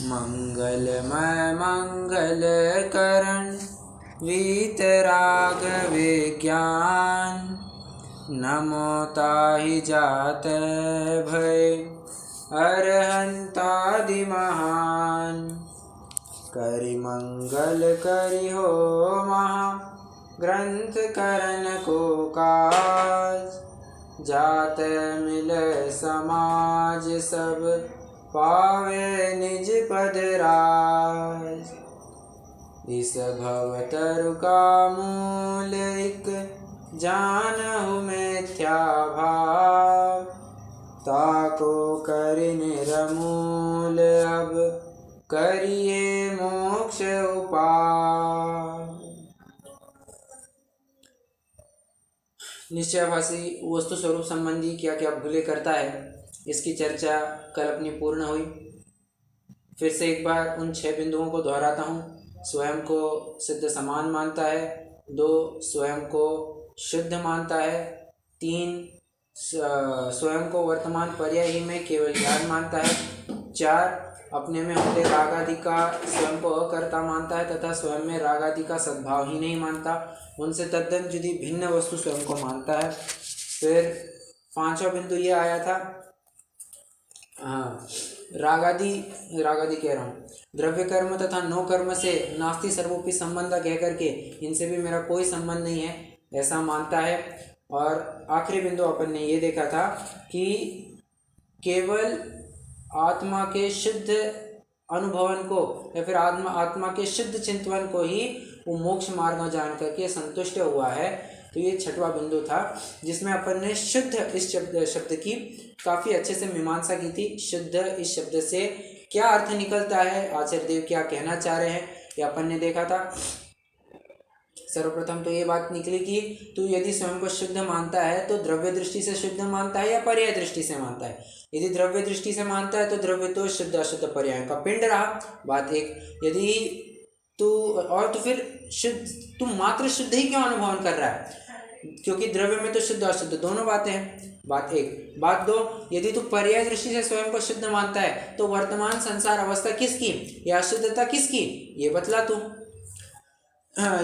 मंगलमय मंगल करण वीतराग विज्ञान। नमो ताहि जात भय अरहंतादि महान। करि मंगल करि हो महा ग्रंथ करण को काज। जात मिल समाज सब पावे निज पद राज। इस भवतरु का मूल एक जानहु मिथ्या भाव। ताको करि निर्मूल अब करिए मोक्ष उपाय। निश्चयभाषी वस्तु स्वरूप संबंधी क्या क्या भूले करता है, इसकी चर्चा कल अपनी पूर्ण हुई। फिर से एक बार उन 6 बिंदुओं को दोहराता हूँ। स्वयं को सिद्ध समान मानता है। 2 स्वयं को शुद्ध मानता है। 3 स्वयं को वर्तमान पर्याय ही में केवल ज्ञान मानता है। 4 अपने में होते राग आदि का स्वयं को अकर्ता मानता है तथा स्वयं में राग आदि का सद्भाव ही नहीं मानता, उनसे तद्दन जुदी भिन्न वस्तु स्वयं को मानता है। फिर 5वां बिंदु ये आया था, राग आदि कह रहा हूँ, द्रव्य कर्म तथा नो कर्म से नास्ति सर्वोपि संबंध कह करके इनसे भी मेरा कोई संबंध नहीं है, ऐसा मानता है। और आखिरी बिंदु अपन ने ये देखा था कि केवल आत्मा के शुद्ध अनुभवन को या फिर आत्मा के शुद्ध चिंतन को ही वो मोक्ष मार्ग में जान करके संतुष्ट हुआ है। तो ये 6वां बिंदु था जिसमें अपन ने शुद्ध इस शब्द की काफ़ी अच्छे से मीमांसा की थी। शुद्ध इस शब्द से क्या अर्थ निकलता है, आचार्य देव क्या कहना चाह रहे हैं, ये अपन ने देखा था। सर्वप्रथम तो ये बात निकली कि तू यदि स्वयं को शुद्ध मानता है तो द्रव्य दृष्टि से शुद्ध मानता है या पर्याय दृष्टि से मानता है। यदि द्रव्य दृष्टि से मानता है तो द्रव्य तो शुद्ध अशुद्ध पर्याय का पिंड रहा, बात एक। यदि तो फिर शुद्ध तू मात्र शुद्ध ही क्यों अनुभव कर रहा है, क्योंकि द्रव्य में तो शुद्ध अशुद्ध दोनों बातें हैं, बात एक। बात 2, यदि तू पर्याय दृष्टि से स्वयं को शुद्ध मानता है तो वर्तमान संसार अवस्था किसकी या अशुद्धता किसकी, ये बतला तू।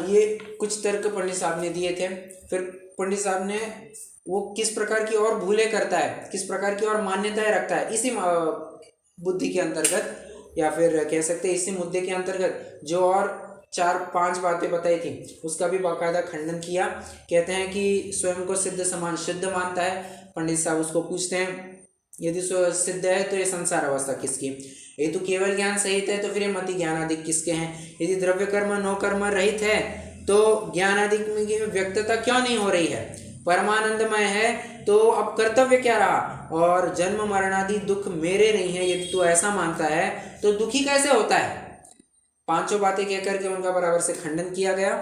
ये कुछ तर्क पंडित साहब ने दिए थे। फिर पंडित साहब ने वो किस प्रकार की और भूले करता है, किस प्रकार की और मान्यताएं रखता है, इसी बुद्धि के अंतर्गत या फिर कह सकते हैं इसी मुद्दे के अंतर्गत जो और 4-5 बातें बताई थी उसका भी बाकायदा खंडन किया। कहते हैं कि स्वयं को सिद्ध समान शुद्ध मानता है। पंडित साहब उसको पूछते हैं यदि सिद्ध है तो ये संसार अवस्था किसकी, ये तो केवल ज्ञान सहित है तो फिर ये मति ज्ञान आदि किसके हैं। यदि द्रव्य कर्म नो कर्म रहित है तो ज्ञान आदि में व्यक्तता क्यों नहीं हो रही है, परमानंदमय है तो अब कर्तव्य क्या रहा, और जन्म मरणादि दुख मेरे नहीं है यदि तू ऐसा मानता है तो दुखी कैसे होता है। 5 बातें कह करके उनका बराबर से खंडन किया गया।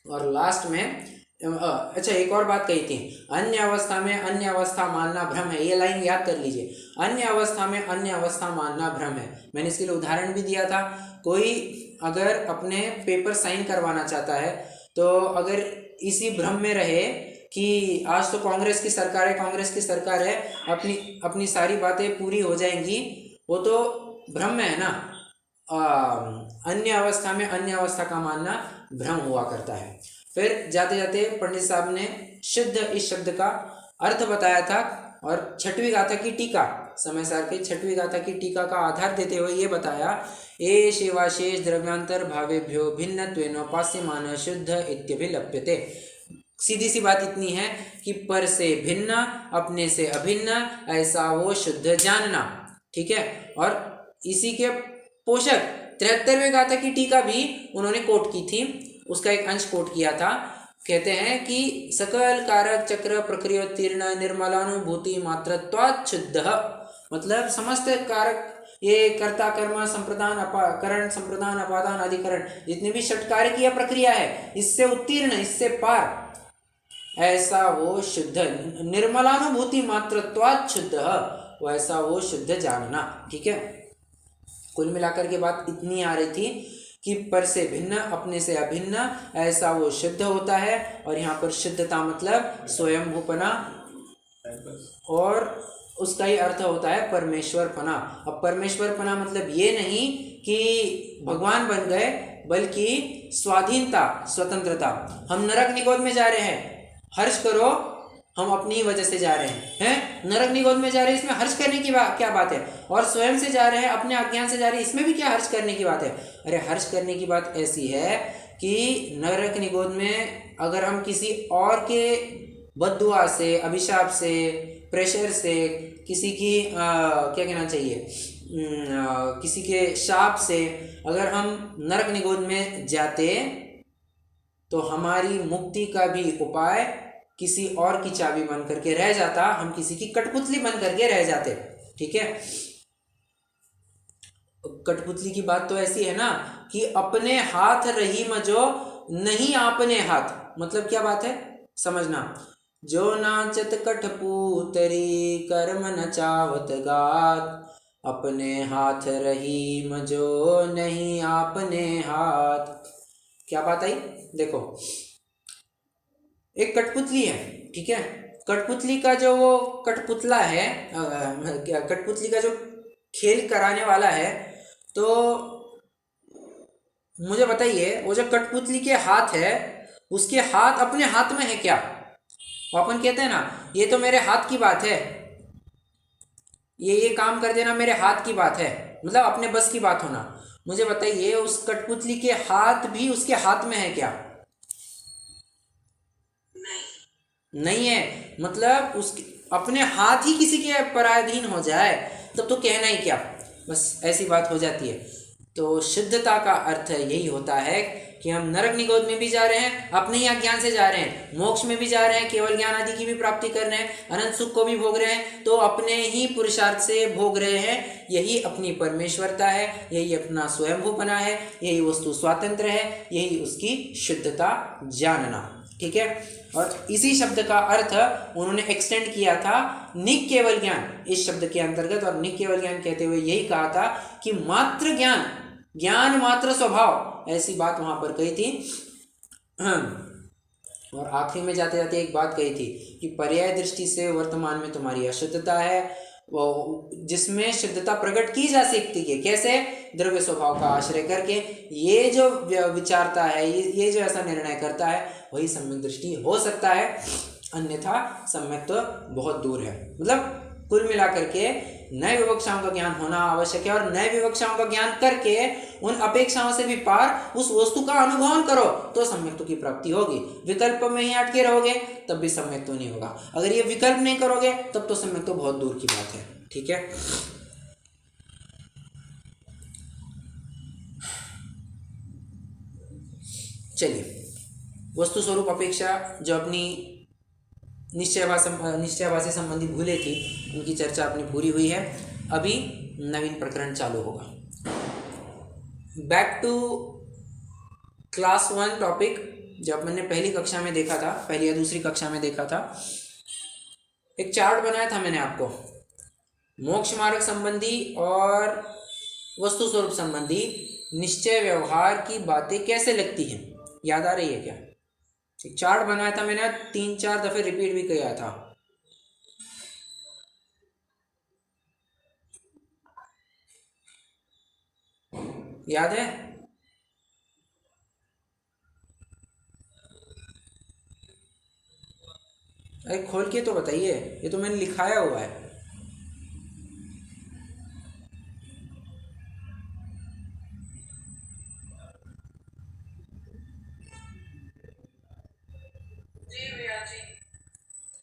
और लास्ट में अच्छा एक और बात कही थी, अन्य अवस्था में अन्य अवस्था मानना भ्रम है, ये लाइन याद कर लीजिए। अन्य अवस्था में अन्य अवस्था मानना भ्रम है। मैंने इसके लिए उदाहरण भी दिया था। कोई अगर अपने पेपर साइन करवाना चाहता है तो अगर इसी भ्रम में रहे कि आज तो कांग्रेस की सरकार है, अपनी सारी बातें पूरी हो जाएंगी, वो तो भ्रम में है ना। अन्य अवस्था में अन्य अवस्था का मानना भ्रम हुआ करता है। फिर जाते जाते पंडित साहब ने शुद्ध इस शब्द का अर्थ बताया था और 6वीं गाथा की टीका, समय सार के 6वीं गाथा की टीका का आधार देते हुए ये बताया, एष एवाशेष द्रव्यांतर भावेभ्यो भिन्नत्वेनोपास्यमान शुद्ध इत्यभिलप्यते। सीधी सी बात इतनी है कि पर से भिन्न अपने से अभिन्न ऐसा वो शुद्ध जानना, ठीक है। और इसी के पोषक 73वें गाथा की टीका भी उन्होंने कोट की थी, उसका एक अंश कोट किया था। कहते हैं कि सकल कारक चक्र प्रक्रियोत्तीर्ण निर्मलानुभूति मात्रत्वात् शुद्ध, मतलब समस्त कारक ये कर्ता कर्म संप्रदान करण संप्रदान अपादान अधिकरण जितने भी षटकारकीय प्रक्रिया है इससे उत्तीर्ण, इससे पार ऐसा वो शुद्ध, निर्मलानुभूति मात्रत्वात् शुद्ध, वैसा वो शुद्ध जानना, ठीक है। कुल मिलाकर के बात इतनी आ रही थी कि पर से भिन्न अपने से अभिन्न ऐसा वो शुद्ध होता है। और यहाँ पर शुद्धता मतलब स्वयं भूपना और उसका ही अर्थ होता है परमेश्वरपना। अब परमेश्वरपना मतलब ये नहीं कि भगवान बन गए, बल्कि स्वाधीनता, स्वतंत्रता। हम नरक निगोद में जा रहे हैं, हर्ष करो, हम अपनी ही वजह से जा रहे हैं नरक निगोद में जा रहे हैं, इसमें हर्ष करने की क्या बात है? और स्वयं से जा रहे हैं, अपने अज्ञान से जा रहे हैं, इसमें भी क्या हर्ष करने की बात है? अरे हर्ष करने की बात ऐसी है कि नरक निगोद में अगर हम किसी और के बद्दुआ से, अभिशाप से, प्रेशर से, किसी की क्या कहना चाहिए, किसी के शाप से अगर हम नरक निगोद में जाते तो हमारी मुक्ति का भी उपाय किसी और की चाबी बन करके रह जाता, हम किसी की कठपुतली बन करके रह जाते। ठीक है, कठपुतली की बात तो ऐसी है ना कि अपने हाथ रही मजो नहीं आपने हाथ, मतलब क्या बात है समझना। जो नाचत कठपुतरी कर्म न चावत गात, अपने हाथ रही मजो नहीं आपने हाथ। क्या बात आई? देखो, एक कठपुतली है, ठीक है, कठपुतली का जो वो कठपुतला है, कठपुतली का जो खेल कराने वाला है, तो मुझे बताइए वो जो कठपुतली के हाथ है, उसके हाथ अपने हाथ में है क्या? वो अपन कहते हैं ना ये तो मेरे हाथ की बात है, ये काम कर देना मेरे हाथ की बात है, मतलब अपने बस की बात होना। मुझे बताइए उस कठपुतली के हाथ भी उसके हाथ में है क्या? नहीं है। मतलब उसके अपने हाथ ही किसी के पराधीन हो जाए तब तो कहना ही क्या, बस ऐसी बात हो जाती है। तो शुद्धता का अर्थ यही होता है कि हम नरक निगोद में भी जा रहे हैं, अपने ही अज्ञान से जा रहे हैं, मोक्ष में भी जा रहे हैं, केवल ज्ञान आदि की भी प्राप्ति कर रहे हैं, अनंत सुख को भी भोग रहे हैं, तो अपने ही पुरुषार्थ से भोग रहे हैं। यही अपनी परमेश्वरता है, यही अपना स्वयंभूपना है, यही वस्तु स्वातंत्र है, यही उसकी शुद्धता जानना। ठीक है, और इसी शब्द का अर्थ उन्होंने एक्सटेंड किया था निक केवल ज्ञान इस शब्द के अंतर्गत, और निक केवल ज्ञान कहते हुए यही कहा था कि मात्र ज्ञान, ज्ञान मात्र स्वभाव, ऐसी बात वहां पर कही थी। और आखिरी में जाते जाते एक बात कही थी कि पर्याय दृष्टि से वर्तमान में तुम्हारी अशुद्धता है, वो जिसमें शुद्धता प्रकट की जा सकती है। कैसे? द्रव्य स्वभाव का आश्रय करके। ये जो विचारता है, ये जो ऐसा निर्णय करता है, वही सम्यक दृष्टि हो सकता है, अन्यथा सम्यक तो बहुत दूर है। मतलब कुल मिलाकर के नए विवक्षाओं का ज्ञान होना आवश्यक है, और नए विवक्षाओं का ज्ञान करके उन अपेक्षाओं से भी पार उस वस्तु का अनुभव करो तो सम्यक्त्व की प्राप्ति होगी। विकल्प में ही अटके रहोगे तब भी सम्यक्त्व नहीं होगा। अगर ये विकल्प नहीं करोगे तब तो सम्यक्त्व बहुत दूर की बात है। ठीक है, चलिए, वस्तु स्वरूप अपेक्षा जो अपनी निश्चयभास से संबंधित भूलें थी, उनकी चर्चा अपनी पूरी हुई है। अभी नवीन प्रकरण चालू होगा। बैक टू क्लास 1 टॉपिक, जब मैंने पहली कक्षा में देखा था, पहली या दूसरी कक्षा में देखा था, एक चार्ट बनाया था मैंने आपको, मोक्ष मार्ग संबंधी और वस्तु स्वरूप संबंधी निश्चय व्यवहार की बातें कैसे लगती हैं। याद आ रही है क्या? एक चार्ट बनाया था मैंने, 3-4 दफे रिपीट भी किया था। याद है? अरे खोल के तो बताइए, ये तो मैंने लिखाया हुआ है।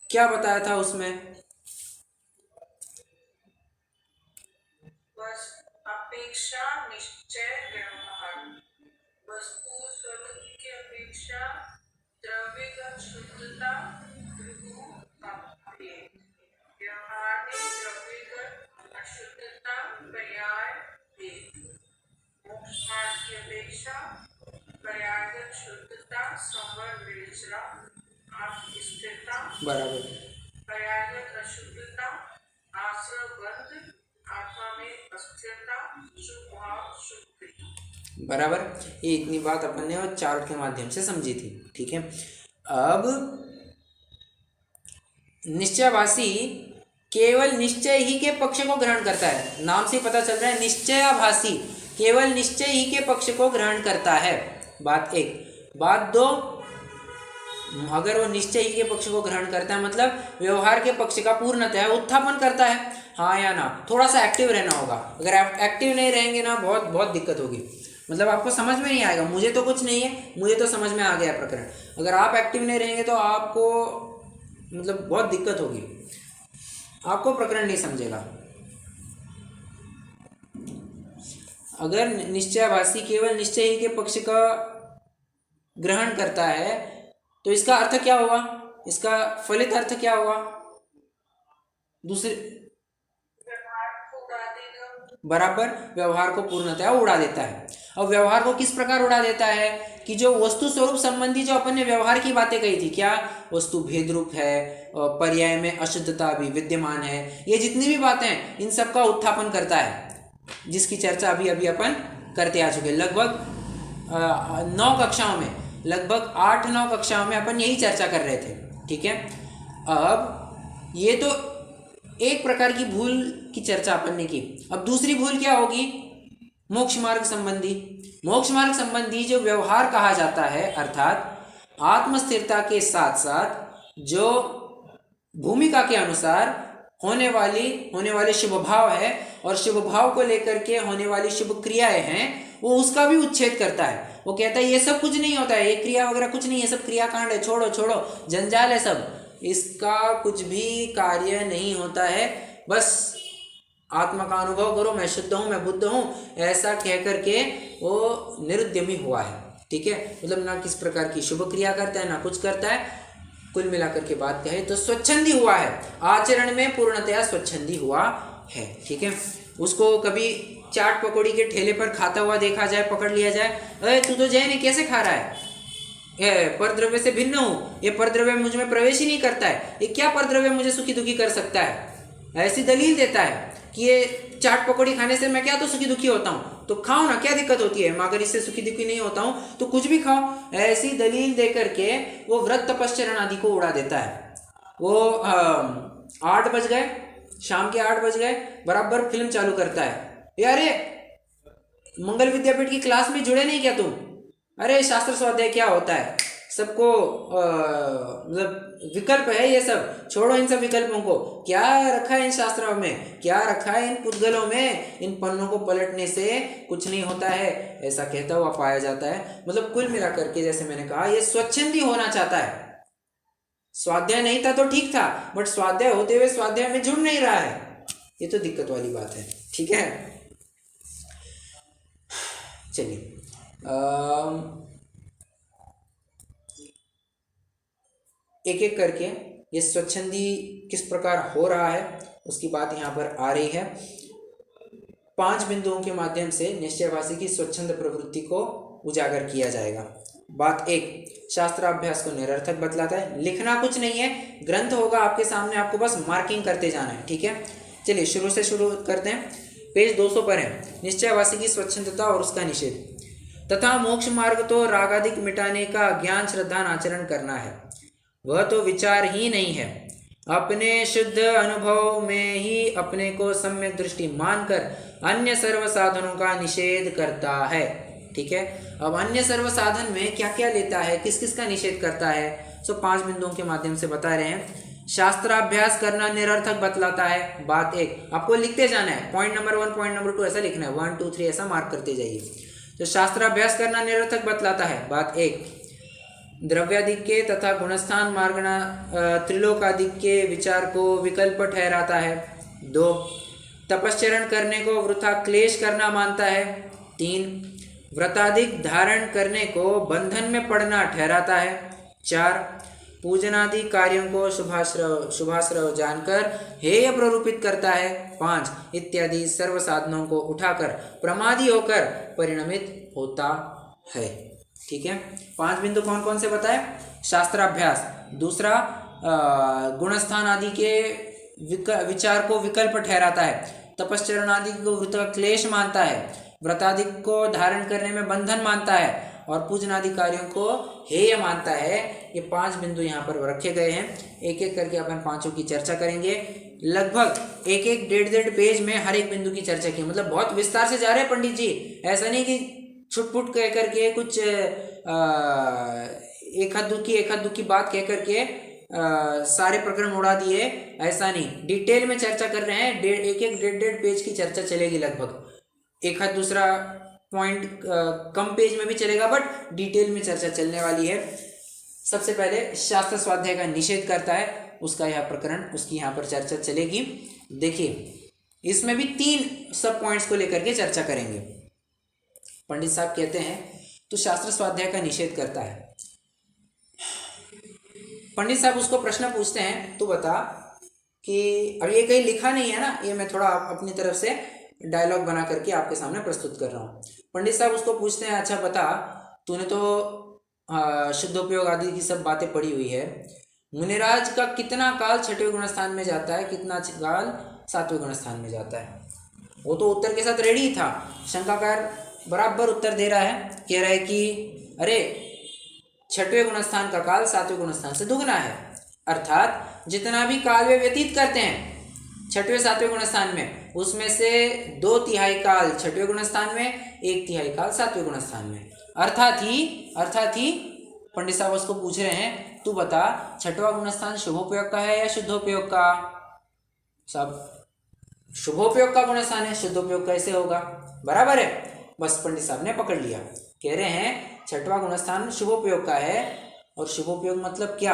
क्या बताया था उसमें? बस अपेक्षा निश्चय व्यवहार, वस्तु स्वरूप की अपेक्षा द्रव्यगत शुद्धता, व्यवहार में द्रव्यगत अशुद्धता, पर्याय भेद, मोक्ष मार्ग की अपेक्षा पर्यायगत शुद्धता, संवर विवेचना, स्थिरता, बराबर, पर्यायगत अशुद्धता, आश्रय बंध, आत्मा में अस्थिरता, शुभाव शुद्धि। बराबर, ये इतनी बात अपन ने और चार्ट के माध्यम से समझी थी। ठीक है, अब निश्चयवासी केवल निश्चय ही के पक्ष को ग्रहण करता है। नाम से पता चल रहा है निश्चयाभासी केवल निश्चय ही के पक्ष को ग्रहण करता है। बात एक। बात दो, अगर वो निश्चय ही के पक्ष को ग्रहण करता है मतलब व्यवहार के पक्ष का पूर्णतः उत्थापन करता है, हाँ या ना। थोड़ा सा एक्टिव रहना होगा, अगर आप एक्टिव नहीं रहेंगे ना बहुत बहुत दिक्कत होगी, मतलब आपको समझ में नहीं आएगा। मुझे तो कुछ नहीं है, मुझे तो समझ में आ गया प्रकरण। अगर आप एक्टिव नहीं रहेंगे तो आपको मतलब बहुत दिक्कत होगी, आपको प्रकरण नहीं समझेगा। अगर निश्चयाभासी केवल निश्चय ही के पक्ष का ग्रहण करता है तो इसका अर्थ क्या हुआ, इसका फलित अर्थ क्या हुआ? दूसरे बराबर व्यवहार को पूर्णतया उड़ा देता है। अब व्यवहार को किस प्रकार उड़ा देता है कि जो वस्तु स्वरूप संबंधी जो अपन ने व्यवहार की बातें कही थी, क्या वस्तु भेद रूप है, पर्याय में अशुद्धता भी विद्यमान है, ये जितनी भी बातें हैं इन सब का उत्थापन करता है, जिसकी चर्चा अभी अभी अपन करते आ चुके। लगभग 9 कक्षाओं में, लगभग 8-9 कक्षाओं में अपन यही चर्चा कर रहे थे, ठीक है। अब ये तो एक प्रकार की भूल की चर्चा अपन ने की। अब दूसरी भूल क्या होगी? मोक्ष मार्ग संबंधी। मोक्ष मार्ग संबंधी जो व्यवहार कहा जाता है, अर्थात आत्मस्थिरता के साथ साथ जो भूमिका के अनुसार होने वाले शुभ भाव है और शुभ भाव को लेकर के होने वाली शुभ क्रियाएं हैं, वो उसका भी उच्छेद करता है। वो कहता है ये सब कुछ नहीं होता है, ये क्रिया वगैरह कुछ नहीं है, सब क्रियाकांड है, छोड़ो छोड़ो, जंजाल है सब, इसका कुछ भी कार्य नहीं होता है। बस आत्मा का अनुभव करो, मैं शुद्ध हूँ, मैं बुद्ध हूँ, ऐसा कह करके वो निरुद्यमी हुआ है, ठीक है। मतलब ना किस प्रकार की शुभ क्रिया करता है ना कुछ करता है। कुल मिलाकर के बात कहे तो स्वच्छंदी हुआ है, आचरण में पूर्णतया स्वच्छंदी हुआ है, ठीक है। उसको कभी चाट पकौड़ी के ठेले पर खाता हुआ देखा जाए, पकड़ लिया जाए, अरे तू तो जैन है, कैसे खा रहा है, परद्रव्य से भिन्न हूँ, ये परद्रव्य मुझ में प्रवेश ही नहीं करता है, ये क्या परद्रव्य मुझे सुखी दुखी कर सकता है, ऐसी दलील देता है कि ये चाट पकौड़ी खाने से मैं क्या तो सुखी दुखी होता हूँ, तो खाओ ना, क्या दिक्कत होती है, मगर इससे सुखी दुखी नहीं होता हूँ तो कुछ भी खाओ, ऐसी दलील दे करके वो व्रत तपश्चरण आदि को उड़ा देता है। वो 8 बज गए, शाम के 8 बज गए, बराबर फिल्म चालू करता है, अरे मंगल विद्यापीठ की क्लास में जुड़े नहीं क्या तुम, अरे शास्त्र स्वाध्याय क्या होता है, सबको मतलब विकल्प है, ये सब छोड़ो, इन सब विकल्पों को, क्या रखा है इन शास्त्रों में, क्या रखा है इन पुद्गलों में, इन पन्नों को पलटने से कुछ नहीं होता है, ऐसा कहता हुआ पाया जाता है। मतलब कुल मिलाकर के जैसे मैंने कहा, ये स्वच्छंदी होना चाहता है। स्वाध्याय नहीं था तो ठीक था, बट स्वाध्याय होते हुए स्वाध्याय में जुड़ नहीं रहा है, ये तो दिक्कत वाली बात है, ठीक है। चलिए एक एक करके ये स्वच्छंदी किस प्रकार हो रहा है उसकी बात यहाँ पर आ रही है। 5 बिंदुओं के माध्यम से निश्चयभासी की स्वच्छंद प्रवृत्ति को उजागर किया जाएगा। बात 1, शास्त्राभ्यास को निरर्थक बतलाता है, लिखना कुछ नहीं है, ग्रंथ होगा आपके सामने, आपको बस मार्किंग करते जाना है, ठीक है। चलिए शुरू से शुरू करते हैं, पेज 200 पर है, निश्चयभासी की स्वच्छंदता और उसका निषेध। तथा मोक्ष मार्ग तो रागादिक मिटाने का ज्ञान श्रद्धान आचरण करना है, वह तो विचार ही नहीं है, अपने शुद्ध अनुभव में ही अपने को सम्यक दृष्टि मानकर अन्य सर्व साधनों का निषेध करता है, ठीक है। अब अन्य सर्व साधन में क्या क्या लेता है, किस किस का निषेध करता है, सो 5 बिंदुओं के माध्यम से बता रहे हैं। शास्त्राभ्यास करना निरर्थक बतलाता है, बात 1, आपको लिखते जाना है, पॉइंट नंबर 1 पॉइंट नंबर 2 ऐसा लिखना है, 1 2 3 ऐसा मार्क करते जाइए। तो शास्त्राभ्यास करना निरर्थक बतलाता है, बात 1, द्रव्यादिक के तथा गुणस्थान मार्गना त्रिलोकादिक के विचार को विकल्प ठहराता है। 2, तपश्चरण करने को वृथा क्लेश करना मानता है। 3, व्रतादिक धारण करने को बंधन में पड़ना ठहराता है। 4, पूजनादि कार्यों को शुभाश्रव जानकर हेय प्ररूपित करता है। 5, इत्यादि सर्व साधनों को उठाकर प्रमादी होकर परिणमित होता है, ठीक है। 5 बिंदु कौन कौन से बताए? शास्त्राभ्यास, दूसरा गुणस्थान आदि के विचार को विकल्प ठहराता है, तपश्चरण आदि को वृथा क्लेश मानता है, व्रतादि को धारण करने में बंधन मानता है और पूजनादि कार्यों को हेय मानता है। ये 5 बिंदु यहाँ पर रखे गए हैं, एक एक करके अपन 5 की चर्चा करेंगे। लगभग एक एक डेढ़ डेढ़ पेज में हर एक बिंदु की चर्चा की, मतलब बहुत विस्तार से जा रहे हैं पंडित जी। ऐसा नहीं कि छुटपुट कह करके कुछ एक आध दो की बात कह करके सारे प्रकरण उड़ा दिए, ऐसा नहीं। डिटेल में चर्चा कर रहे हैं, एक एक डेढ़ डेढ़ पेज की चर्चा चलेगी लगभग। एक आध दूसरा पॉइंट कम पेज में भी चलेगा, बट डिटेल में चर्चा चलने वाली है। सबसे पहले शास्त्र स्वाध्याय का निषेध करता है, उसका यह प्रकरण, उसकी यहाँ पर चर्चा चलेगी। देखिए इसमें भी 3 सब पॉइंट्स को लेकर के चर्चा करेंगे। पंडित साहब कहते हैं तो शास्त्र स्वाध्याय का निषेध करता है। पंडित साहब उसको प्रश्न पूछते हैं, तो बता कि अब ये कहीं लिखा नहीं है ना, ये मैं थोड़ा अपनी तरफ से डायलॉग बना करके आपके सामने प्रस्तुत कर रहा हूँ। पंडित साहब उसको पूछते हैं, अच्छा बता, तूने तो शुद्धोपयोग आदि की सब बातें पढ़ी हुई है, मुनिराज का कितना काल छठवें गुण स्थान में जाता है, कितना काल सातवें गुण स्थान में जाता है? वो तो उत्तर के साथ रेडी था। शंकाकार बराबर उत्तर दे रहा है, कह रहा है कि अरे छठवें गुण स्थान का काल सातवें गुण स्थान से दुगना है, अर्थात जितना भी काल वे व्यतीत करते हैं छठवें सातवें गुण स्थान में, उसमें से 2/3 काल छठवें गुण स्थान में, 1/3 काल सातवें गुण स्थान में। अर्थात ही पंडित साहब उसको पूछ रहे हैं, तू बता छठवां गुण स्थान शुभोपयोग का है या शुद्धोपयोग का? सब शुभोपयोग का गुण स्थान है, शुद्धोपयोग कैसे होगा? बराबर है। बस पंडित साहब ने पकड़ लिया, कह रहे हैं छठवां गुण स्थान शुभोपयोग का है, और शुभोपयोग मतलब क्या?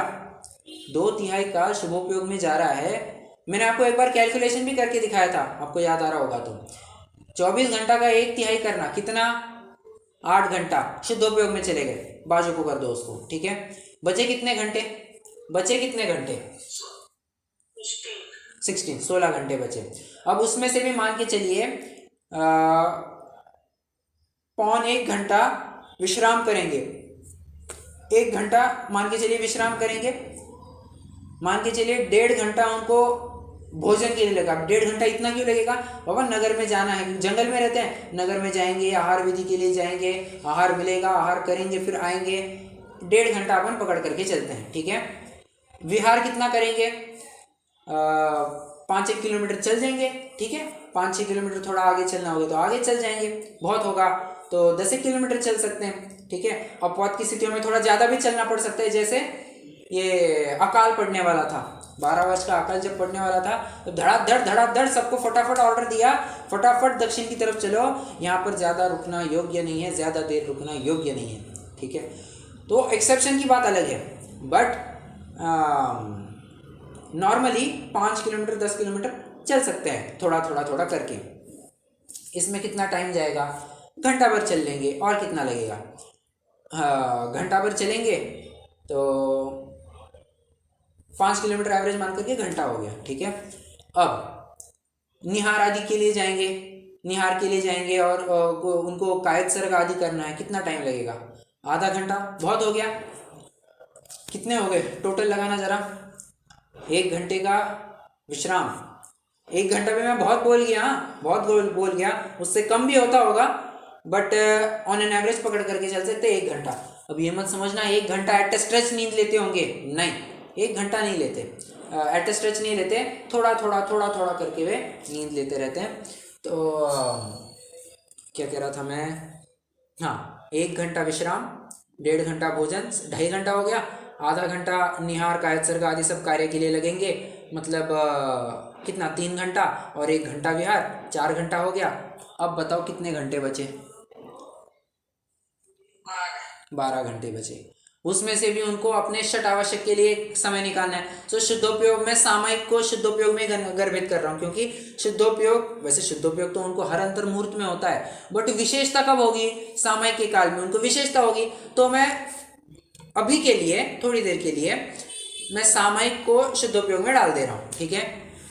2/3 काल शुभोपयोग में जा रहा है। मैंने आपको एक बार कैलकुलेशन भी करके दिखाया था, आपको याद आ रहा होगा तो। 24 घंटा का 1/3 करना कितना? 8 घंटा शुद्धोपयोग में चले गए, बाजू को कर दो उसको, ठीक है। बचे कितने घंटे? 16 घंटे बचे। अब उसमें से भी मान के चलिए 1.25 घंटा विश्राम करेंगे, 1 घंटा मान के चलिए विश्राम करेंगे, मान के चलिए 1.5 घंटा उनको भोजन के लिए लगा। 1.5 घंटा इतना क्यों लगेगा बाबा? नगर में जाना है, जंगल में रहते हैं, नगर में जाएंगे, आहार विधि के लिए जाएंगे, आहार मिलेगा, आहार करेंगे, फिर आएंगे। 1.5 घंटा अपन पकड़ करके चलते हैं, ठीक है। विहार कितना करेंगे? 5-1 किलोमीटर चल जाएंगे, ठीक है। 5-6 किलोमीटर थोड़ा आगे चलना होगा तो आगे चल जाएंगे, बहुत होगा तो 10 किलोमीटर चल सकते हैं, ठीक है। अपवाद की स्थितियों में थोड़ा ज़्यादा भी चलना पड़ सकता है, जैसे ये अकाल पड़ने वाला था, 12 वर्ष का अकाल जब पड़ने वाला था तो धड़ाधड़ सबको फटाफट ऑर्डर दिया, फटाफट दक्षिण की तरफ चलो, यहाँ पर ज़्यादा रुकना योग्य नहीं है, ज़्यादा देर रुकना योग्य नहीं है, ठीक है। तो एक्सेप्शन की बात अलग है, बट नॉर्मली 5 किलोमीटर 10 किलोमीटर चल सकते हैं, थोड़ा करके। इसमें कितना टाइम जाएगा? घंटा भर चल लेंगे, और कितना लगेगा? घंटा भर चलेंगे तो 5 किलोमीटर एवरेज मान करके घंटा हो गया, ठीक है। अब निहार आदि के लिए जाएंगे, और उनको कायद सर्ग आदि करना है, कितना टाइम लगेगा? आधा घंटा, बहुत हो गया। कितने हो गए टोटल? लगाना जरा। 1 घंटे का विश्राम, 1 घंटा भी मैं बहुत बोल गया, उससे कम भी होता होगा, बट ऑन एन एवरेज पकड़ करके चल सकते 1 घंटा। अब ये मत समझना 1 घंटा एट स्ट्रेच नींद लेते होंगे, नहीं, 1 घंटा नहीं लेते, एट स्ट्रेच नहीं लेते, थोड़ा करके वे नींद लेते रहते हैं। तो क्या कह रहा था मैं? हाँ, 1 घंटा विश्राम, 1.5 घंटा भोजन, 2.5 घंटा हो गया। आधा घंटा निहार कायद सर्ग आदि सब कार्य के लिए लगेंगे, मतलब कितना? 3 घंटा, और 1 घंटा विहार, 4 घंटा हो गया। अब बताओ कितने घंटे बचे? 12 घंटे बचे। उसमें से भी उनको अपने षट आवश्यक के लिए समय निकालना है। तो शुद्धोपयोग में सामयिक को शुद्धोपयोग में गर्भित कर रहा हूँ, क्योंकि वैसे शुद्धोपयोग तो उनको हर अंतर मुहूर्त में होता है, बट विशेषता कब होगी? सामयिक के काल में उनको विशेषता होगी। तो मैं अभी के लिए, थोड़ी देर के लिए, मैं सामयिक को शुद्धोपयोग में डाल दे रहा हूँ, ठीक है।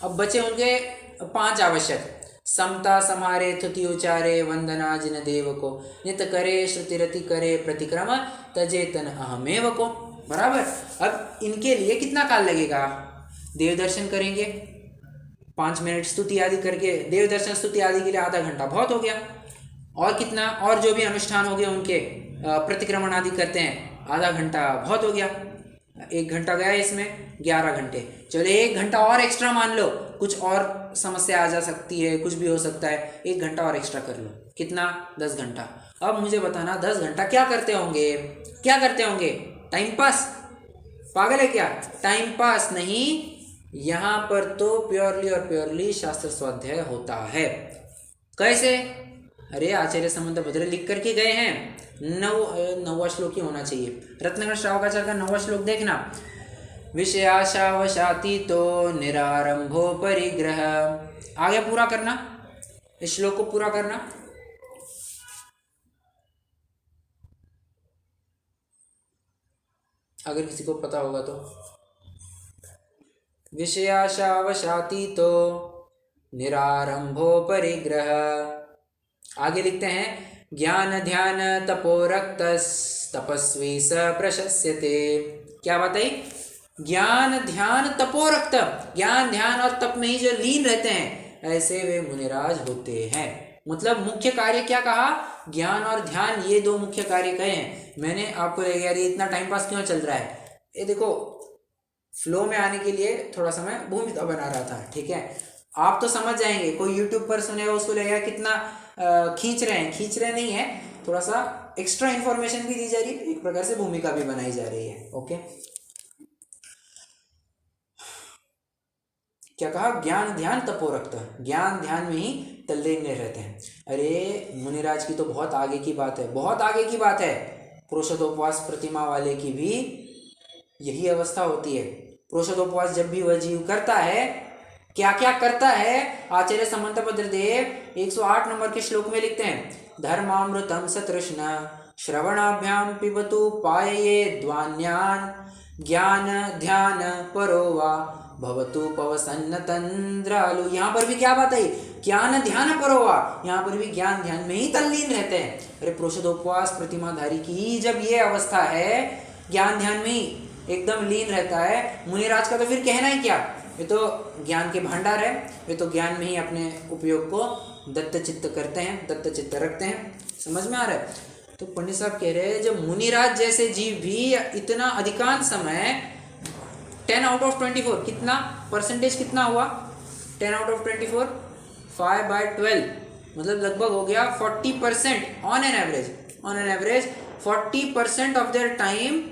अब बचे उनके 5 आवश्यक: समता समारे, थुति उचारे, वंदना जिन देव को, नित करे, श्रुतिरति करे, प्रतिक्रम तजेतन अहमेव को। बराबर। अब इनके लिए कितना काल लगेगा? देव दर्शन करेंगे, 5 मिनट स्तुति आदि करके, देव दर्शन स्तुति आदि के लिए आधा घंटा बहुत हो गया। और कितना? और जो भी अनुष्ठान हो गए उनके, प्रतिक्रमण आदि करते हैं, आधा घंटा बहुत हो गया। 1 घंटा गया इसमें, 11 घंटे। चलो 1 घंटा और एक्स्ट्रा मान लो, कुछ और समस्या आ जा सकती है, कुछ भी हो सकता है, 1 घंटा और एक्स्ट्रा कर लो। कितना? 10 घंटा। अब मुझे बताना 10 घंटा क्या करते होंगे? क्या करते होंगे? Time pass? पागल है क्या? टाइम पास नहीं, यहाँ पर तो प्योरली और प्योरली शास्त्र स्वाध्याय होता है। कैसे? अरे आचार्य समंत भद्र लिख करके गए हैं। 9वां श्लोक ही होना चाहिए। रत्नाकर श्रावकाचार्य का 9वां श्लोक देखना। विषयाशावशातीतो निरारंभो परिग्रह। आगे पूरा करना, इस श्लोक को पूरा करना। अगर किसी को पता होगा तो। विषयाशावशातीतो निरारंभो परिग्रह। आगे लिखते हैं ज्ञान ध्यान तपोरक्तस् तपस्वी स प्रशस्यते। क्या बात है? ज्ञान ध्यान तपोरक्त, ज्ञान ध्यान और तप में ही जो लीन रहते हैं ऐसे वे मुनिराज होते हैं। मतलब मुख्य कार्य क्या कहा? ज्ञान और ध्यान, ये 2 मुख्य कार्य कहे हैं। मैंने आपको लगे यार ये इतना टाइम पास क्यों चल रहा है? ये देखो फ्लो में आने के लिए थोड़ा समय भूमिका बना रहा था, ठीक है। आप तो समझ जाएंगे, कोई यूट्यूब पर सुनेगा उसको लगेगा कितना खींच रहे नहीं है, थोड़ा सा एक्स्ट्रा इन्फॉर्मेशन भी दी जा रही है, एक प्रकार से भूमिका भी बनाई जा रही है। ओके, क्या कहा? ज्ञान ध्यान तपोरक्त, ज्ञान ध्यान में ही तल्लीन रहते हैं। अरे मुनिराज की तो बहुत आगे की बात है, बहुत आगे की बात है। पुरुषोत्तोपवास प्रतिमा वाले की भी यही अवस्था होती है। पुरुषोत्तोपवास जब भी वह जीव करता है, क्या क्या करता है? आचार्य समंत भद्रदेव 108 नंबर के श्लोक में लिखते हैं धर्मामृतम सतृष्ण श्रवणाभ्याम पिबतु पायये द्वान्यान ज्ञान ध्यान परो वा भवतु पवसन्न तंद्रालु। यहाँ पर भी क्या बात है? ज्ञान ध्यान परो वा, यहाँ पर भी ज्ञान ध्यान में ही तल्लीन रहते हैं। अरे पुरुषोत्तोपवास प्रतिमाधारी की जब ये अवस्था है, ज्ञान ध्यान में ही एकदम लीन रहता है, मुनिराज का तो फिर कहना ही क्या? ये तो ज्ञान के भंडार है, वे तो ज्ञान में ही अपने उपयोग को दत्तचित्त करते हैं, दत्तचित्त रखते हैं। समझ में आ रहा है? तो पंडित साहब कह रहे हैं जब मुनिराज जैसे जीव भी इतना अधिकांश समय 10 आउट ऑफ 24, कितना परसेंटेज कितना हुआ? 10 आउट ऑफ 24 5/12, मतलब लगभग हो गया 40%। On an average 40% of their time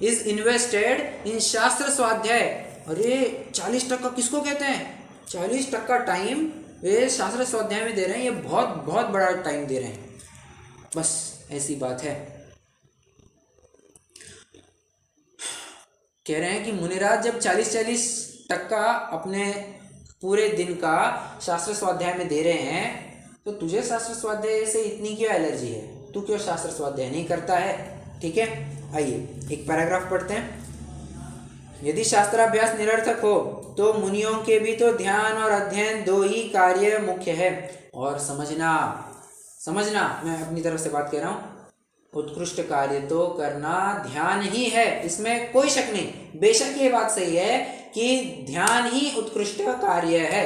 is invested in शास्त्र स्वाध्याय। अरे 40% किसको कहते हैं? 40% टाइम वे शास्त्र स्वाध्याय में दे रहे हैं। ये बहुत बहुत बड़ा टाइम दे रहे हैं, बस ऐसी बात है। कह रहे हैं कि मुनिराज जब 40% अपने पूरे दिन का शास्त्र स्वाध्याय में दे रहे हैं, तो तुझे शास्त्र स्वाध्याय से इतनी क्यों एलर्जी है? तू क्यों शास्त्र स्वाध्याय नहीं करता है? ठीक है, आइए एक पैराग्राफ पढ़ते हैं। यदि शास्त्राभ्यास निरर्थक हो तो मुनियों के भी तो ध्यान और अध्ययन 2 ही कार्य मुख्य है। और समझना मैं अपनी तरफ से बात कर रहा हूँ, उत्कृष्ट कार्य तो करना ध्यान ही है, इसमें कोई शक नहीं। बेशक ये बात सही है कि ध्यान ही उत्कृष्ट कार्य है।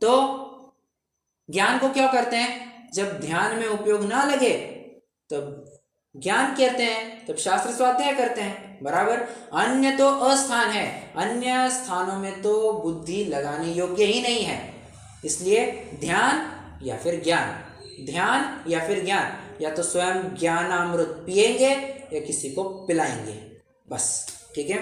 तो ज्ञान को क्यों करते हैं? जब ध्यान में उपयोग ना लगे तब ज्ञान करते हैं, तब शास्त्र स्वाध्याय करते हैं, बराबर। अन्य तो अस्थान है, अन्य स्थानों में तो बुद्धि लगाने योग्य ही नहीं है। इसलिए ध्यान या फिर ज्ञान, ध्यान या फिर ज्ञान, या तो स्वयं ज्ञानामृत पिएंगे या किसी को पिलाएंगे, बस। ठीक है,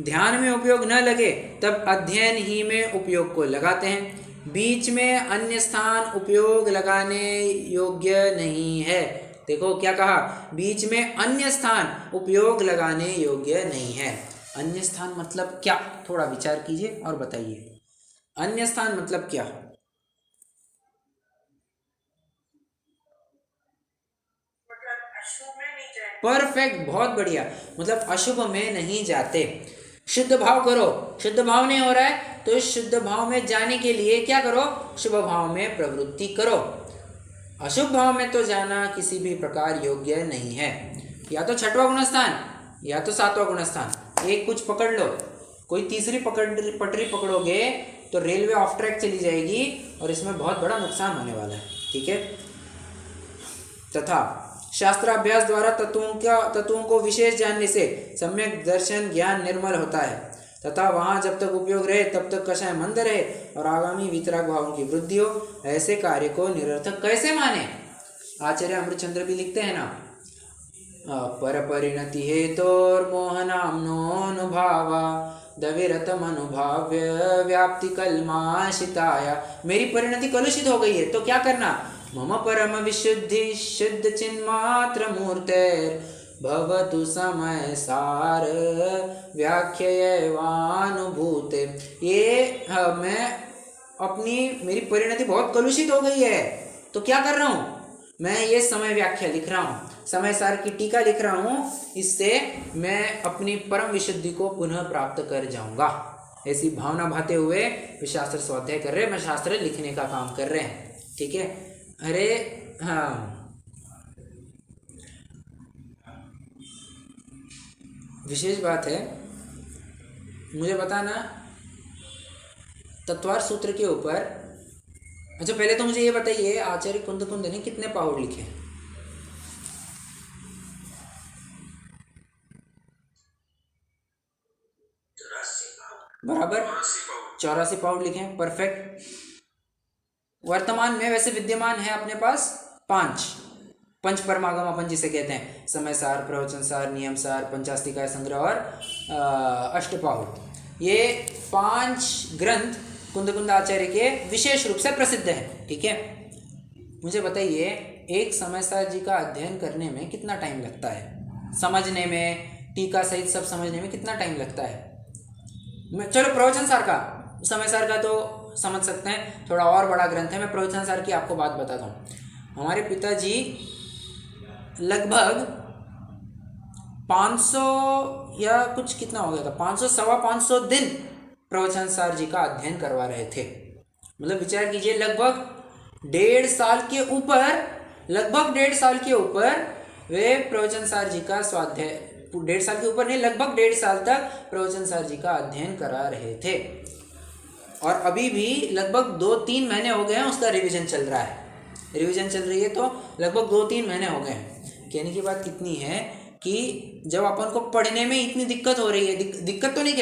ध्यान में उपयोग न लगे तब अध्ययन ही में उपयोग को लगाते हैं। बीच में अन्य स्थान उपयोग लगाने योग्य नहीं है। देखो क्या कहा? बीच में अन्य स्थान उपयोग लगाने योग्य नहीं है। अन्य स्थान मतलब क्या? थोड़ा विचार कीजिए और बताइए, अन्य स्थान मतलब क्या? परफेक्ट, बहुत बढ़िया। मतलब अशुभ में नहीं जाते। शुद्ध भाव करो, शुद्ध भाव नहीं हो रहा है तो शुद्ध भाव में जाने के लिए क्या करो? शुभ भाव में प्रवृत्ति करो। अशुभ भाव में तो जाना किसी भी प्रकार योग्य नहीं है। या तो 6वां गुणस्थान या तो 7वां गुणस्थान, एक कुछ पकड़ लो। कोई तीसरी पटरी पकड़ोगे तो रेलवे ऑफ ट्रैक चली जाएगी और इसमें बहुत बड़ा नुकसान होने वाला है। ठीक है, तथा शास्त्राभ्यास द्वारा तत्वों को विशेष जानने से सम्यक दर्शन ज्ञान निर्मल होता है। तथा वहाँ जब तक उपयोग रहे तब तक कषाय मंद रहे और आगामी वितराग भावों की वृद्धि हो, ऐसे कार्य को निरर्थक कैसे माने। आचार्य अमृतचंद्र भी लिखते हैं ना, पर परिणति हेतोर्मोहनाम्नोनुभावा दविरतम अनुभाव्य व्याप्ति कलमाशिताया। मेरी परिणति कलुषित हो गई है तो क्या करना, मम परम विशुद्धि शुद्ध चिन्मात्र मूर्तेर भवतु समय सार व्याख्यवानुभूते। ये मैं मेरी परिणति बहुत कलुषित हो गई है तो क्या कर रहा हूँ, मैं ये समय व्याख्या लिख रहा हूँ, समय सार की टीका लिख रहा हूँ, इससे मैं अपनी परम विशुद्धि को पुनः प्राप्त कर जाऊंगा। ऐसी भावना भाते हुए वे शास्त्र स्वाध्याय कर रहे हैं, मैं शास्त्र लिखने का काम कर रहे हैं। ठीक है, अरे हाँ, विशेष बात है, मुझे बताना तत्वार सूत्र के ऊपर। अच्छा पहले तो मुझे ये बताइए, आचार्य कुंद ने कितने पाहुड़ लिखे? बराबर 84 पाउंड लिखे, परफेक्ट। वर्तमान में वैसे विद्यमान है अपने पास 5 पंच परमागम अपन जिसे कहते हैं, समय सार, प्रवचन सार, नियम सार, पंचास्तिकाय संग्रह और अष्टपाहुड़। ये 5 ग्रंथ कुंद आचार्य के विशेष रूप से प्रसिद्ध हैं। ठीक है, मुझे बताइए एक समय सार जी का अध्ययन करने में कितना टाइम लगता है, समझने में, टीका सहित सब समझने में कितना टाइम लगता है। चलो प्रवचन सार का, समय सार का तो समझ सकते हैं, थोड़ा और बड़ा ग्रंथ है। मैं प्रवचन सार की आपको बात बताता हूँ। हमारे पिताजी लगभग 500 या कुछ कितना हो गया था, 500 सवा 500 दिन प्रवचन सार जी का अध्ययन करवा रहे थे। मतलब विचार कीजिए, लगभग 1.5 साल के ऊपर वे प्रवचन सार जी का स्वाध्याय, 1.5 साल के ऊपर नहीं, लगभग 1.5 साल तक प्रवचन सार जी का अध्ययन करा रहे थे। और अभी भी लगभग 2-3 महीने हो गए हैं उसका रिवीजन चल रहा है, रिवीजन चल रही है, तो लगभग 2-3 महीने हो गए हैं। कहने की बात कितनी है कि जब अपन को पढ़ने में इतनी दिक्कत हो रही है, दिक्कत तो नहीं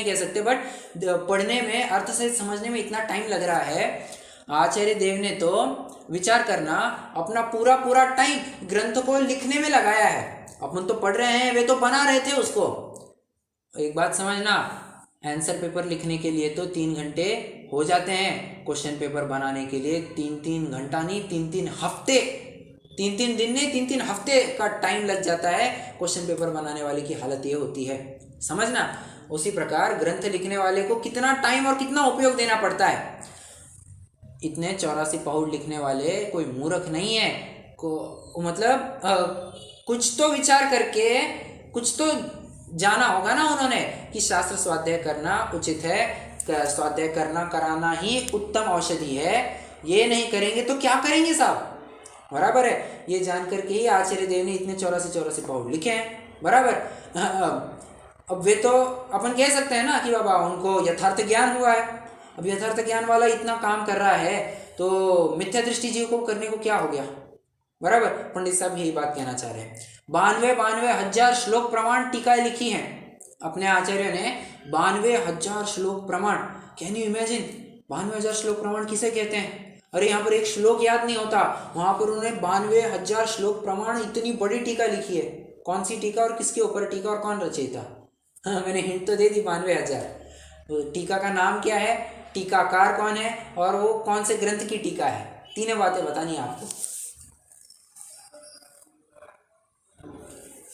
कह सकते, बट पढ़ने में, अर्थ से समझने में इतना टाइम लग रहा है। आचार्य देव ने तो विचार करना अपना पूरा टाइम ग्रंथ को लिखने में लगाया है। अपन तो पढ़ रहे हैं, वे तो बना रहे थे उसको। एक बात समझना, आंसर पेपर लिखने के लिए तो 3 घंटे हो जाते हैं, क्वेश्चन पेपर बनाने के लिए 3-3 घंटा नहीं, 3-3 हफ्ते, 3-3 दिन नहीं, 3-3 हफ्ते का टाइम लग जाता है। क्वेश्चन पेपर बनाने वाले की हालत ये होती है, समझना। उसी प्रकार ग्रंथ लिखने वाले को कितना टाइम और कितना उपयोग देना पड़ता है। इतने 84 पाहुड़ लिखने वाले कोई मूर्ख नहीं है, मतलब कुछ तो विचार करके कुछ तो जाना होगा ना उन्होंने कि शास्त्र स्वाध्याय करना उचित है, स्वाध्याय करना कराना ही उत्तम औषधि है। ये नहीं करेंगे तो क्या करेंगे साहब, बराबर है। ये जान करके ही आचार्य देव ने इतने 84 पाहुड़ लिखे हैं, बराबर। अब वे तो अपन कह सकते हैं ना कि बाबा उनको यथार्थ ज्ञान हुआ है। अब यथार्थ ज्ञान वाला इतना काम कर रहा है तो मिथ्या दृष्टि जीव को करने को क्या हो गया, बराबर। पंडित साहब यही बात कहना चाह रहे हैं। 92,000 श्लोक प्रमाण टीकाएं लिखी हैं अपने आचार्य ने, 92,000 श्लोक प्रमाण। कैन यू इमेजिन, 92,000 श्लोक प्रमाण किसे कहते हैं। अरे यहाँ पर एक श्लोक याद नहीं होता, वहां पर उन्होंने 92,000 श्लोक प्रमाण इतनी बड़ी टीका लिखी है। कौन सी टीका और किसके ऊपर टीका और कौन रचयिता। हाँ, मैंने हिंट तो दे दी, 92,000। तो टीका का नाम क्या है, टीकाकार कौन है और वो कौन से ग्रंथ की टीका है, 3 बातें बतानी है आपको।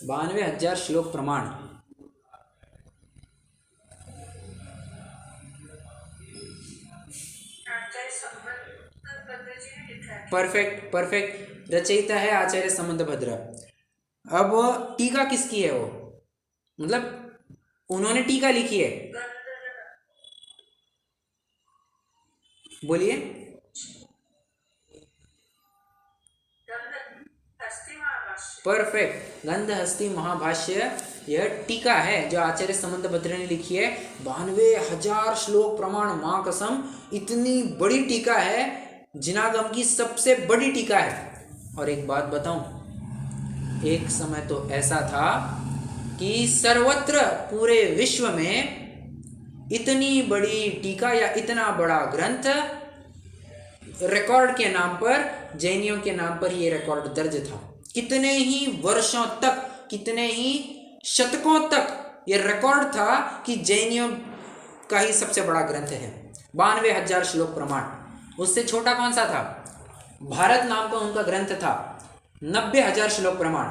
92,000 श्लोक प्रमाण। परफेक्ट। रचयिता है आचार्य संबंध भद्र। अब टीका किसकी है, वो मतलब उन्होंने टीका लिखी है, बोलिए। परफेक्ट, गंधहस्ती महाभाष्य यह टीका है जो आचार्य संबंध भद्र ने लिखी है। 92,000 श्लोक प्रमाण, माँ कसम इतनी बड़ी टीका है, जिनागम की सबसे बड़ी टीका है। और एक बात बताऊं, एक समय तो ऐसा था कि सर्वत्र पूरे विश्व में इतनी बड़ी टीका या इतना बड़ा ग्रंथ रिकॉर्ड के नाम पर, जैनियों के नाम पर ये रिकॉर्ड दर्ज था। कितने ही वर्षों तक, कितने ही शतकों तक ये रिकॉर्ड था कि जैनियों का ही सबसे बड़ा ग्रंथ है। 92,000 श्लोक प्रमाण। उससे छोटा कौन सा था? भारत नाम का उनका ग्रंथ था, 90,000 श्लोक प्रमाण।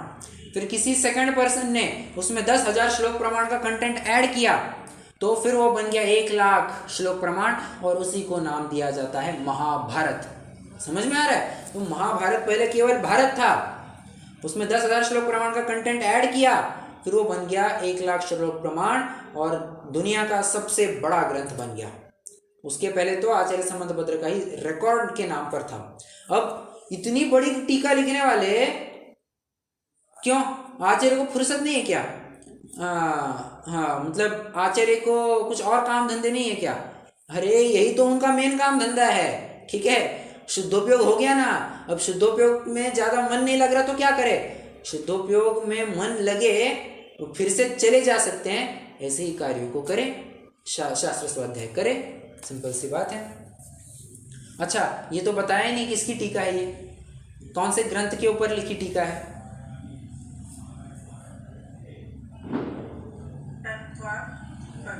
फिर किसी सेकंड पर्सन ने उसमें 10,000 श्लोक प्रमाण का कंटेंट ऐड किया, तो फिर वो बन गया 1,00,000 श्लोक प्रमाण, और उसी को नाम दिया जाता है महाभारत। समझ में आ रहा है? तो महाभारत पहले केवल भारत था, उसमें 10,000 श्लोक प्रमाण का कंटेंट ऐड किया, फिर वो बन गया 1,00,000 श्लोक प्रमाण और दुनिया का सबसे बड़ा ग्रंथ बन गया। उसके पहले तो आचार्य समंतभद्र का ही रिकॉर्ड के नाम पर था। अब इतनी बड़ी टीका लिखने वाले क्यों? आचार्य को फुर्सत नहीं है क्या? हाँ, मतलब आचार्य को कुछ और काम धंधे नहीं है क्या? अरे यही तो उनका मेन काम धंधा है। ठीक है, शुद्धोपयोग हो गया ना। अब शुद्धोपयोग में ज़्यादा मन नहीं लग रहा तो क्या करे? शुद्धोपयोग में मन लगे तो फिर से चले जा सकते हैं, ऐसे ही कार्यों को करें, शास्त्र स्वाध्याय करें, सिंपल सी बात है। अच्छा, ये तो बताया नहीं किसकी टीका है, ये कौन से ग्रंथ के ऊपर लिखी टीका है?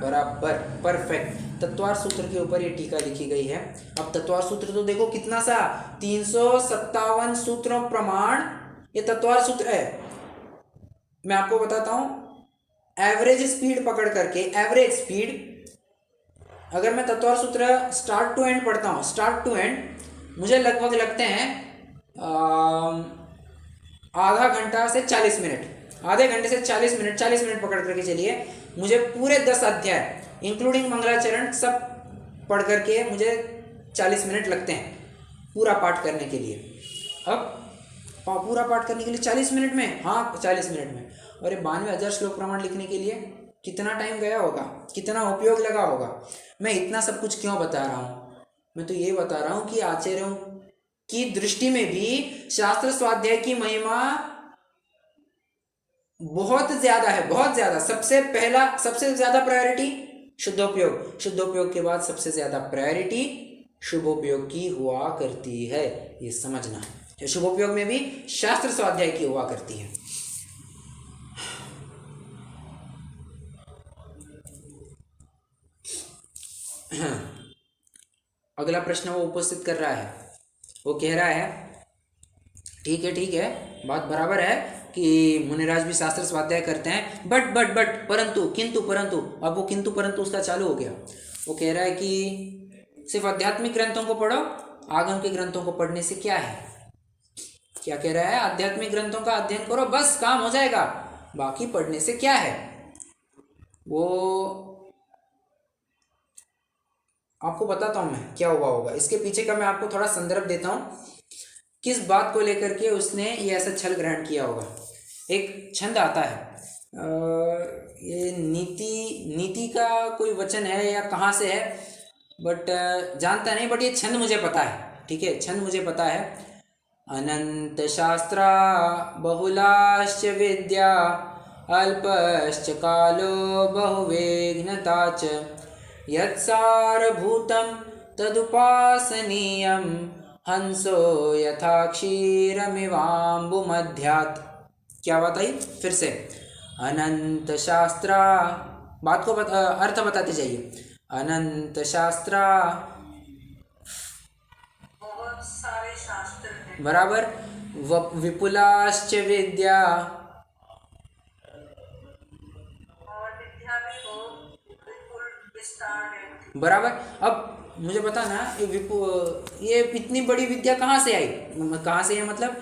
बराबर, परफेक्ट, तत्वार सूत्र के ऊपर ये टीका लिखी गई है। अब तत्वार सूत्र तो देखो कितना सा, 357 सूत्रों प्रमाण ये तत्वार सूत्र है। मैं आपको बताता हूं, एवरेज स्पीड पकड़ करके, एवरेज स्पीड अगर मैं तत्वार सूत्र स्टार्ट टू एंड पढ़ता हूं, स्टार्ट टू एंड, मुझे लगभग लगते हैं आधा घंटा से 40 मिनट, आधे घंटे से 40 मिनट, 40 मिनट पकड़ करके चलिए। मुझे पूरे 10 अध्याय इंक्लूडिंग मंगलाचरण सब पढ़ करके मुझे 40 मिनट लगते हैं पूरा पाठ करने के लिए। अब पूरा पाठ करने के लिए 40 मिनट में, हाँ 40 मिनट में, और ये 92,000 श्लोक प्रमाण लिखने के लिए कितना टाइम गया होगा, कितना उपयोग लगा होगा। मैं इतना सब कुछ क्यों बता रहा हूँ? मैं तो ये बता रहा हूँ कि आचार्यों की दृष्टि में भी शास्त्र स्वाध्याय की महिमा बहुत ज्यादा है, बहुत ज्यादा। सबसे पहला, सबसे ज्यादा प्रायोरिटी शुद्धोपयोग, शुद्धोपयोग के बाद सबसे ज्यादा प्रायोरिटी शुभोपयोग की हुआ करती है, ये समझना है। शुभोपयोग में भी शास्त्र स्वाध्याय की हुआ करती है। अगला प्रश्न वो उपस्थित कर रहा है, वो कह रहा है ठीक है, ठीक है, बात बराबर है कि मुनिराज भी शास्त्र स्वाध्याय करते हैं, बट परंतु, किंतु परंतु, अब वो किंतु परंतु उसका चालू हो गया। वो कह रहा है कि सिर्फ आध्यात्मिक ग्रंथों को पढ़ो, आगम के ग्रंथों को पढ़ने से क्या है? क्या कह रहा है? आध्यात्मिक ग्रंथों का अध्ययन करो, बस काम हो जाएगा, बाकी पढ़ने से क्या है? वो आपको बताता हूँ मैं क्या हुआ होगा। इसके पीछे का मैं आपको थोड़ा संदर्भ देता हूँ, किस बात को लेकर के उसने ये ऐसा छल ग्रहण किया होगा। एक छंद आता है, ये नीति का कोई वचन है या कहाँ से है, बट जानता नहीं, बट ये छंद मुझे पता है। ठीक है, छंद मुझे पता है। अनंत शास्त्रा बहुलाश्च विद्या अल्पश्च कालो बहुवेघ्नता च यत्सारभूतं तदुपासनीयं हंसो यथा क्षीरमिवाम्बुमध्यात्। क्या बात आई? फिर से, अनंत शास्त्रा, बात को अर्थ बताते जाइए। अनंत शास्त्रा, बहुत सारे शास्त्र हैं, बराबर, विपुलाश्च विद्या, और विद्या में वो विपुल विस्तार है। बराबर। अब मुझे बता ना, ये इतनी बड़ी विद्या कहाँ से आई? कहाँ से है मतलब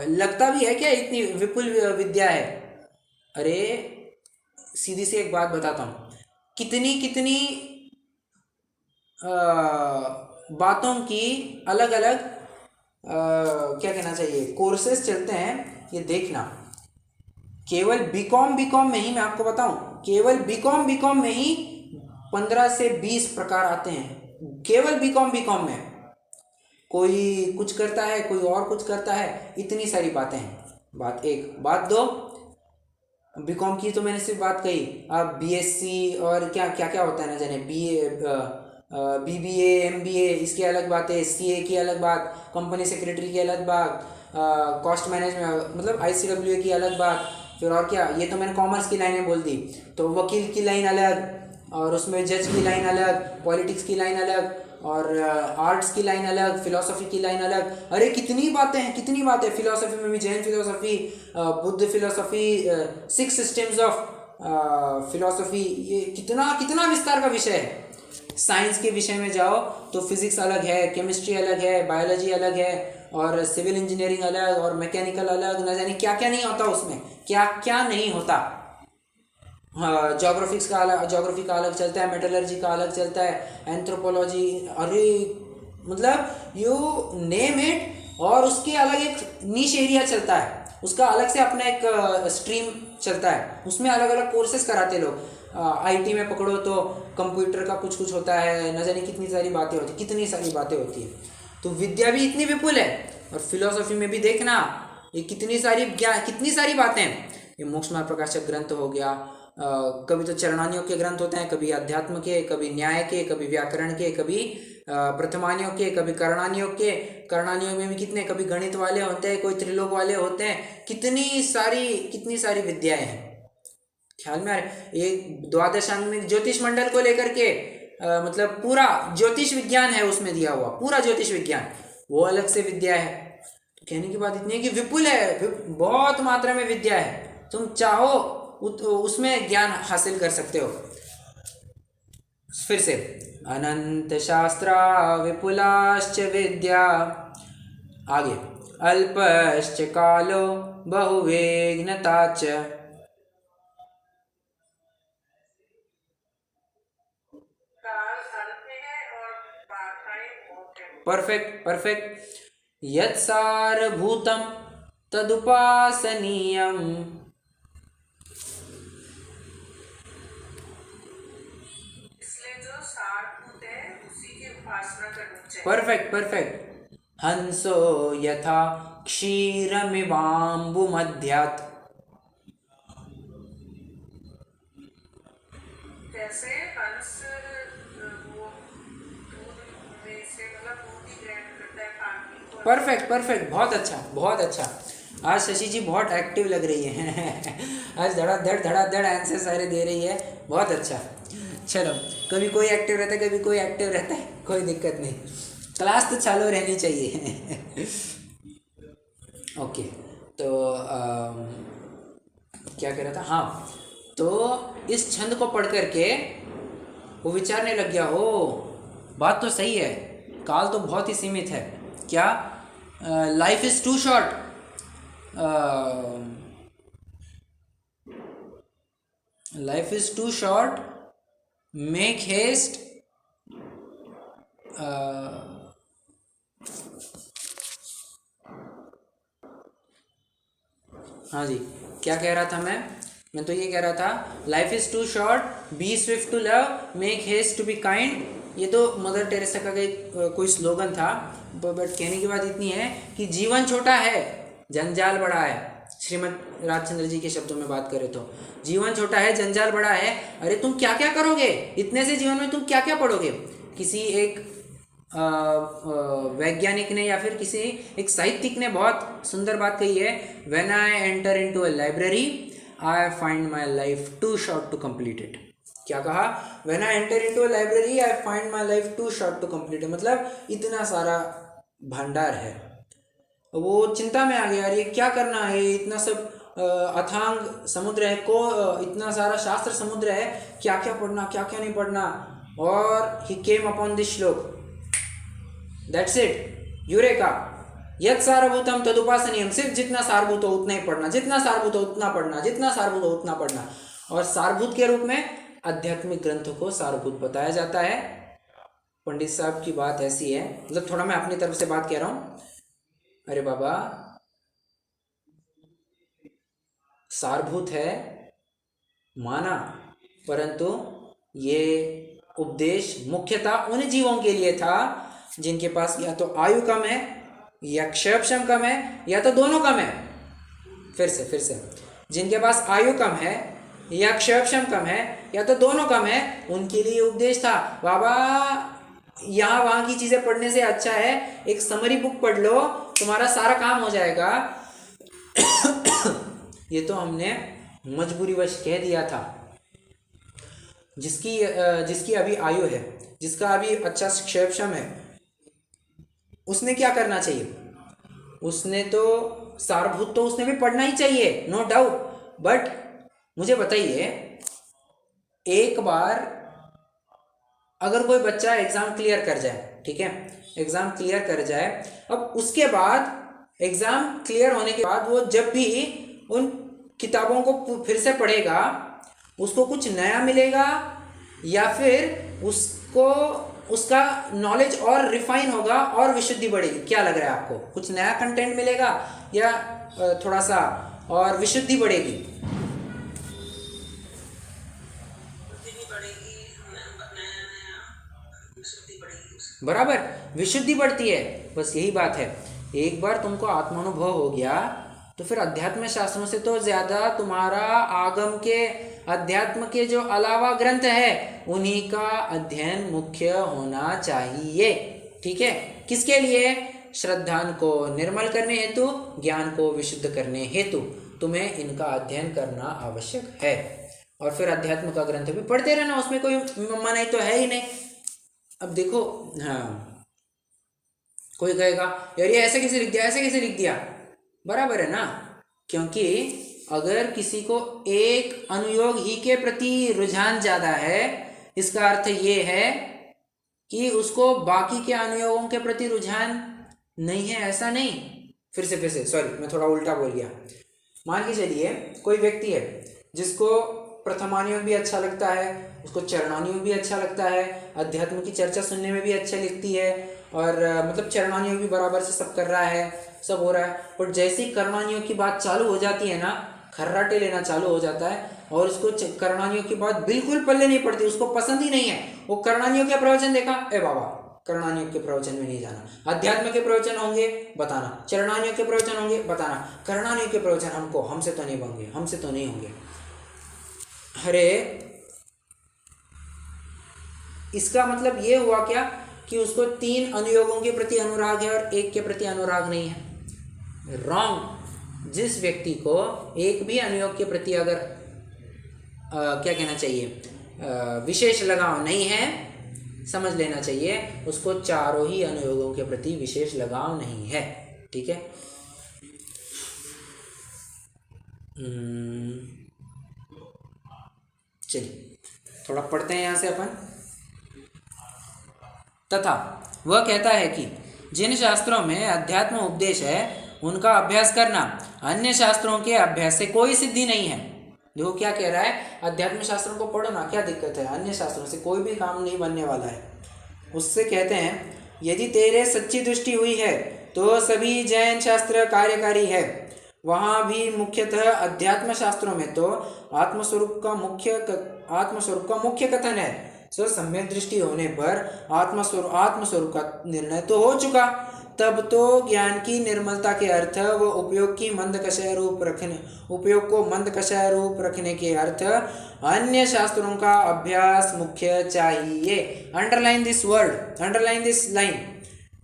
लगता भी है क्या इतनी विपुल विद्या है? अरे सीधी सी एक बात बताता हूँ, कितनी कितनी बातों की अलग अलग क्या कहना चाहिए, कोर्सेज चलते हैं। ये देखना, केवल बीकॉम में ही, मैं आपको बताऊं, केवल बीकॉम में ही 15 से 20 प्रकार आते हैं, केवल बीकॉम में। कोई कुछ करता है, कोई और कुछ करता है, इतनी सारी बातें हैं। बात एक। बात दो, बीकॉम की तो मैंने सिर्फ बात कही। अब बीएससी और क्या क्या क्या होता है ना जाने, बीए, बीबीए, एमबीए, इसकी अलग बात है, सीए की अलग बात, कंपनी सेक्रेटरी की अलग बात, कॉस्ट मैनेजमेंट मतलब आईसीडब्ल्यू की अलग बात, फिर और क्या, ये तो मैंने कॉमर्स की लाइनें बोल दी। तो वकील की लाइन अलग, और उसमें जज की लाइन अलग, पॉलिटिक्स की लाइन अलग, और आर्ट्स की लाइन अलग, फिलोसफी की लाइन अलग। अरे कितनी बातें हैं, कितनी बातें। फिलोसफी में भी Jain philosophy, Buddha philosophy, 6 systems of philosophy, ये कितना कितना विस्तार का विषय है। साइंस के विषय में जाओ तो फिजिक्स अलग है, केमिस्ट्री अलग है, बायोलॉजी अलग है, और सिविल इंजीनियरिंग अलग, और मैकेनिकल अलग, ना जाने क्या क्या नहीं होता उसमें, क्या क्या नहीं होता। हाँ, ज्योग्राफी का अलग चलता है, मेटलर्जी का अलग चलता है, एंथ्रोपोलॉजी, अरे मतलब यू नेम इट। और उसके अलग एक नीश एरिया चलता है, उसका अलग से अपना एक स्ट्रीम चलता है, उसमें अलग अलग कोर्सेज कराते लोग। आईटी में पकड़ो तो कंप्यूटर का कुछ कुछ होता है, न जाने कितनी सारी बातें होती, कितनी सारी बातें होती है। तो विद्या भी इतनी विपुल है। और फिलोसफी में भी देखना, ये कितनी सारी ज्ञान, कितनी सारी बातें हैं। ये मोक्ष मार्ग प्रकाशक ग्रंथ हो गया, कभी तो चरणानियों के ग्रंथ होते हैं, कभी अध्यात्म के, कभी न्याय के, कभी व्याकरण के, कभी प्रथमानियों के, कभी करणानियों के। करणानियों में भी कितने, कभी गणित वाले होते हैं, कोई त्रिलोक वाले होते हैं, कितनी सारी विद्याएं हैं। ख्याल में आ रहा है। एक द्वादशांग में ज्योतिष मंडल को लेकर के मतलब पूरा ज्योतिष विज्ञान है उसमें दिया हुआ, पूरा ज्योतिष विज्ञान, वो अलग से विद्या है। तो कहने की बात इतनी है कि विपुल है, बहुत मात्रा में विद्या है। तुम चाहो उसमें ज्ञान हासिल कर सकते हो। फिर से, अनंत शास्त्रा विपुलाश्च विद्या, आगे, अल्पश्च कालो बहुवेगनता च। काल अंत में है और बाधाएं बहुत है। Perfect perfect. यत्सारभूतं तदुपासनीयम्। इसलिए जो सारभूत है उसी की उपासना करनी चाहिए। Perfect perfect. हंसो यथा क्षीरमिवाम्बुमध्यात्। जैसे हंस वो दूध में से मतलब दूध ही ग्रहण करता है, पानी को। परफेक्ट परफेक्ट, बहुत अच्छा बहुत अच्छा। आज शशि जी बहुत एक्टिव लग रही है आज धड़ाधड़ आंसर सारे दे रही है, बहुत अच्छा। चलो, कभी कोई एक्टिव रहता है, कभी कोई एक्टिव रहता है, कोई दिक्कत नहीं, क्लास तो चालू रहनी चाहिए ओके। तो क्या कह रहा था, हाँ, तो इस छंद को पढ़ करके वो विचारने लग गया, हो बात तो सही है, काल तो बहुत ही सीमित है। क्या, life is too short, life is too short, make haste, हाँ जी, क्या कह रहा था मैं तो ये कह रहा था, life is too short, be swift to love, make haste to be kind. ये तो मदर टेरेसा का कोई स्लोगन था, बट कहने की बात इतनी है कि जीवन छोटा है, जंजाल बड़ा है। श्रीमद राजचंद्र जी के शब्दों में बात करें तो जीवन छोटा है, जंजाल बड़ा है। अरे तुम क्या क्या करोगे इतने से जीवन में, तुम क्या क्या पढ़ोगे। किसी एक वैज्ञानिक ने या फिर किसी एक साहित्यिक ने बहुत सुंदर बात कही है, when I enter into a library I find my life too short to complete it. क्या कहा, when I enter into a library I find my life too short to complete it, मतलब इतना सारा भंडार है। वो चिंता में आ गया, यार ये क्या करना है, इतना सब अथांग समुद्र है, को इतना सारा शास्त्र समुद्र है, क्या क्या पढ़ना क्या क्या नहीं पढ़ना। और ही केम अपॉन दिस श्लोक, दैट्स इट, यूरेका, यत् सारभूतम तदुपासनीयम। सिर्फ जितना सारभूत हो उतना ही पढ़ना, जितना सारभूत हो उतना पढ़ना, जितना सारभूत हो उतना पढ़ना। और सारभूत के रूप में आध्यात्मिक ग्रंथों को सारभूत बताया जाता है। पंडित साहब की बात ऐसी है, मतलब थोड़ा मैं अपनी तरफ से बात कह रहा हूँ। अरे बाबा, सारभूत है माना, परंतु ये उपदेश मुख्यतः उन जीवों के लिए था जिनके पास या तो आयु कम है, या क्षयक्षम कम है, या तो दोनों कम है। फिर से जिनके पास आयु कम है या क्षयक्षम कम है या तो दोनों कम है, उनके लिए उपदेश था। बाबा यहाँ वहाँ की चीज़ें पढ़ने से अच्छा है एक समरी बुक पढ़ लो, तुम्हारा सारा काम हो जाएगा। ये तो हमने मजबूरीवश कह दिया था। जिसकी अभी आयु है, जिसका अभी अच्छा क्षेपक्षम है, उसने क्या करना चाहिए? उसने तो सारभूत तो उसने भी पढ़ना ही चाहिए, नो डाउट। बट मुझे बताइए, एक बार अगर कोई बच्चा एग्जाम क्लियर कर जाए, ठीक है, एग्जाम क्लियर कर जाए, अब उसके बाद एग्जाम क्लियर होने के बाद वो जब भी उन किताबों को फिर से पढ़ेगा, उसको कुछ नया मिलेगा या फिर उसको उसका नॉलेज और रिफाइन होगा और विशुद्धि बढ़ेगी? क्या लग रहा है आपको? कुछ नया कंटेंट मिलेगा या थोड़ा सा और विशुद्धि बढ़ेगी? बराबर, विशुद्धि बढ़ती है। बस यही बात है। एक बार तुमको आत्मानुभव हो गया तो फिर अध्यात्म शास्त्रों से तो ज्यादा तुम्हारा आगम के अध्यात्म के जो अलावा ग्रंथ है उन्हीं का अध्ययन मुख्य होना चाहिए। ठीक है, किसके लिए? श्रद्धान को निर्मल करने हेतु, ज्ञान को विशुद्ध करने हेतु तुम्हें इनका अध्ययन करना आवश्यक है। और फिर अध्यात्म का ग्रंथ भी पढ़ते रहना, उसमें कोई मनाही तो है ही नहीं। अब देखो, हाँ, कोई कहेगा यार ये ऐसे कैसे लिख दिया, ऐसे कैसे लिख दिया? बराबर है ना, क्योंकि अगर किसी को एक अनुयोग ही के प्रति रुझान ज़्यादा है, इसका अर्थ ये है कि उसको बाकी के अनुयोगों के प्रति रुझान नहीं है, ऐसा नहीं। फिर से सॉरी, मैं थोड़ा उल्टा बोल गया। मान के चलिए कोई व्यक्ति है जिसको प्रथमानुयोग भी अच्छा लगता है, उसको चरणानुयोग भी अच्छा लगता है, अध्यात्म की चर्चा सुनने में भी अच्छा लगती है, और मतलब चरणानुयोग भी बराबर से सब कर रहा है, सब हो रहा है। और जैसे ही कर्णानुयोग की बात चालू हो जाती है ना, खर्राटे लेना चालू हो जाता है और उसको कर्णानुयोग की बात बिल्कुल पल्ले नहीं पड़ती, उसको पसंद ही नहीं है। वो कर्णानुयोग के प्रवचन देखा, ए बाबा कर्णानुयोग के प्रवचन में नहीं जाना, अध्यात्म के प्रवचन होंगे बताना, चरणानुयोग के प्रवचन होंगे बताना, कर्णानुयोग के प्रवचन हमसे तो नहीं होंगे, हमसे तो नहीं होंगे। अरे इसका मतलब ये हुआ क्या कि उसको 3 अनुयोगों के प्रति अनुराग है और एक के प्रति अनुराग नहीं है। रॉन्ग। जिस व्यक्ति को एक भी अनुयोग के प्रति अगर क्या कहना चाहिए, विशेष लगाव नहीं है, समझ लेना चाहिए उसको चारों ही अनुयोगों के प्रति विशेष लगाव नहीं है। ठीक है, चलिए थोड़ा पढ़ते हैं यहाँ से अपन। तथा वह कहता है कि जिन शास्त्रों में अध्यात्म उपदेश है उनका अभ्यास करना अन्य शास्त्रों के अभ्यास से कोई सिद्धि नहीं है। देखो क्या कह रहा है, अध्यात्म शास्त्रों को पढ़ो ना, क्या दिक्कत है? अन्य शास्त्रों से कोई भी काम नहीं बनने वाला है। उससे कहते हैं यदि तेरे सच्ची दृष्टि हुई है तो सभी जैन शास्त्र कार्यकारी है। वहाँ भी मुख्यतः अध्यात्म शास्त्रों में तो आत्मस्वरूप का मुख्य कथन है। सो सम्यक दृष्टि होने पर आत्मस्वरूप का निर्णय तो हो चुका। तब तो ज्ञान की निर्मलता के अर्थ व उपयोग को मंद कषाय रूप रखने के अर्थ अन्य शास्त्रों का अभ्यास मुख्य चाहिए। Underline this word, underline this line.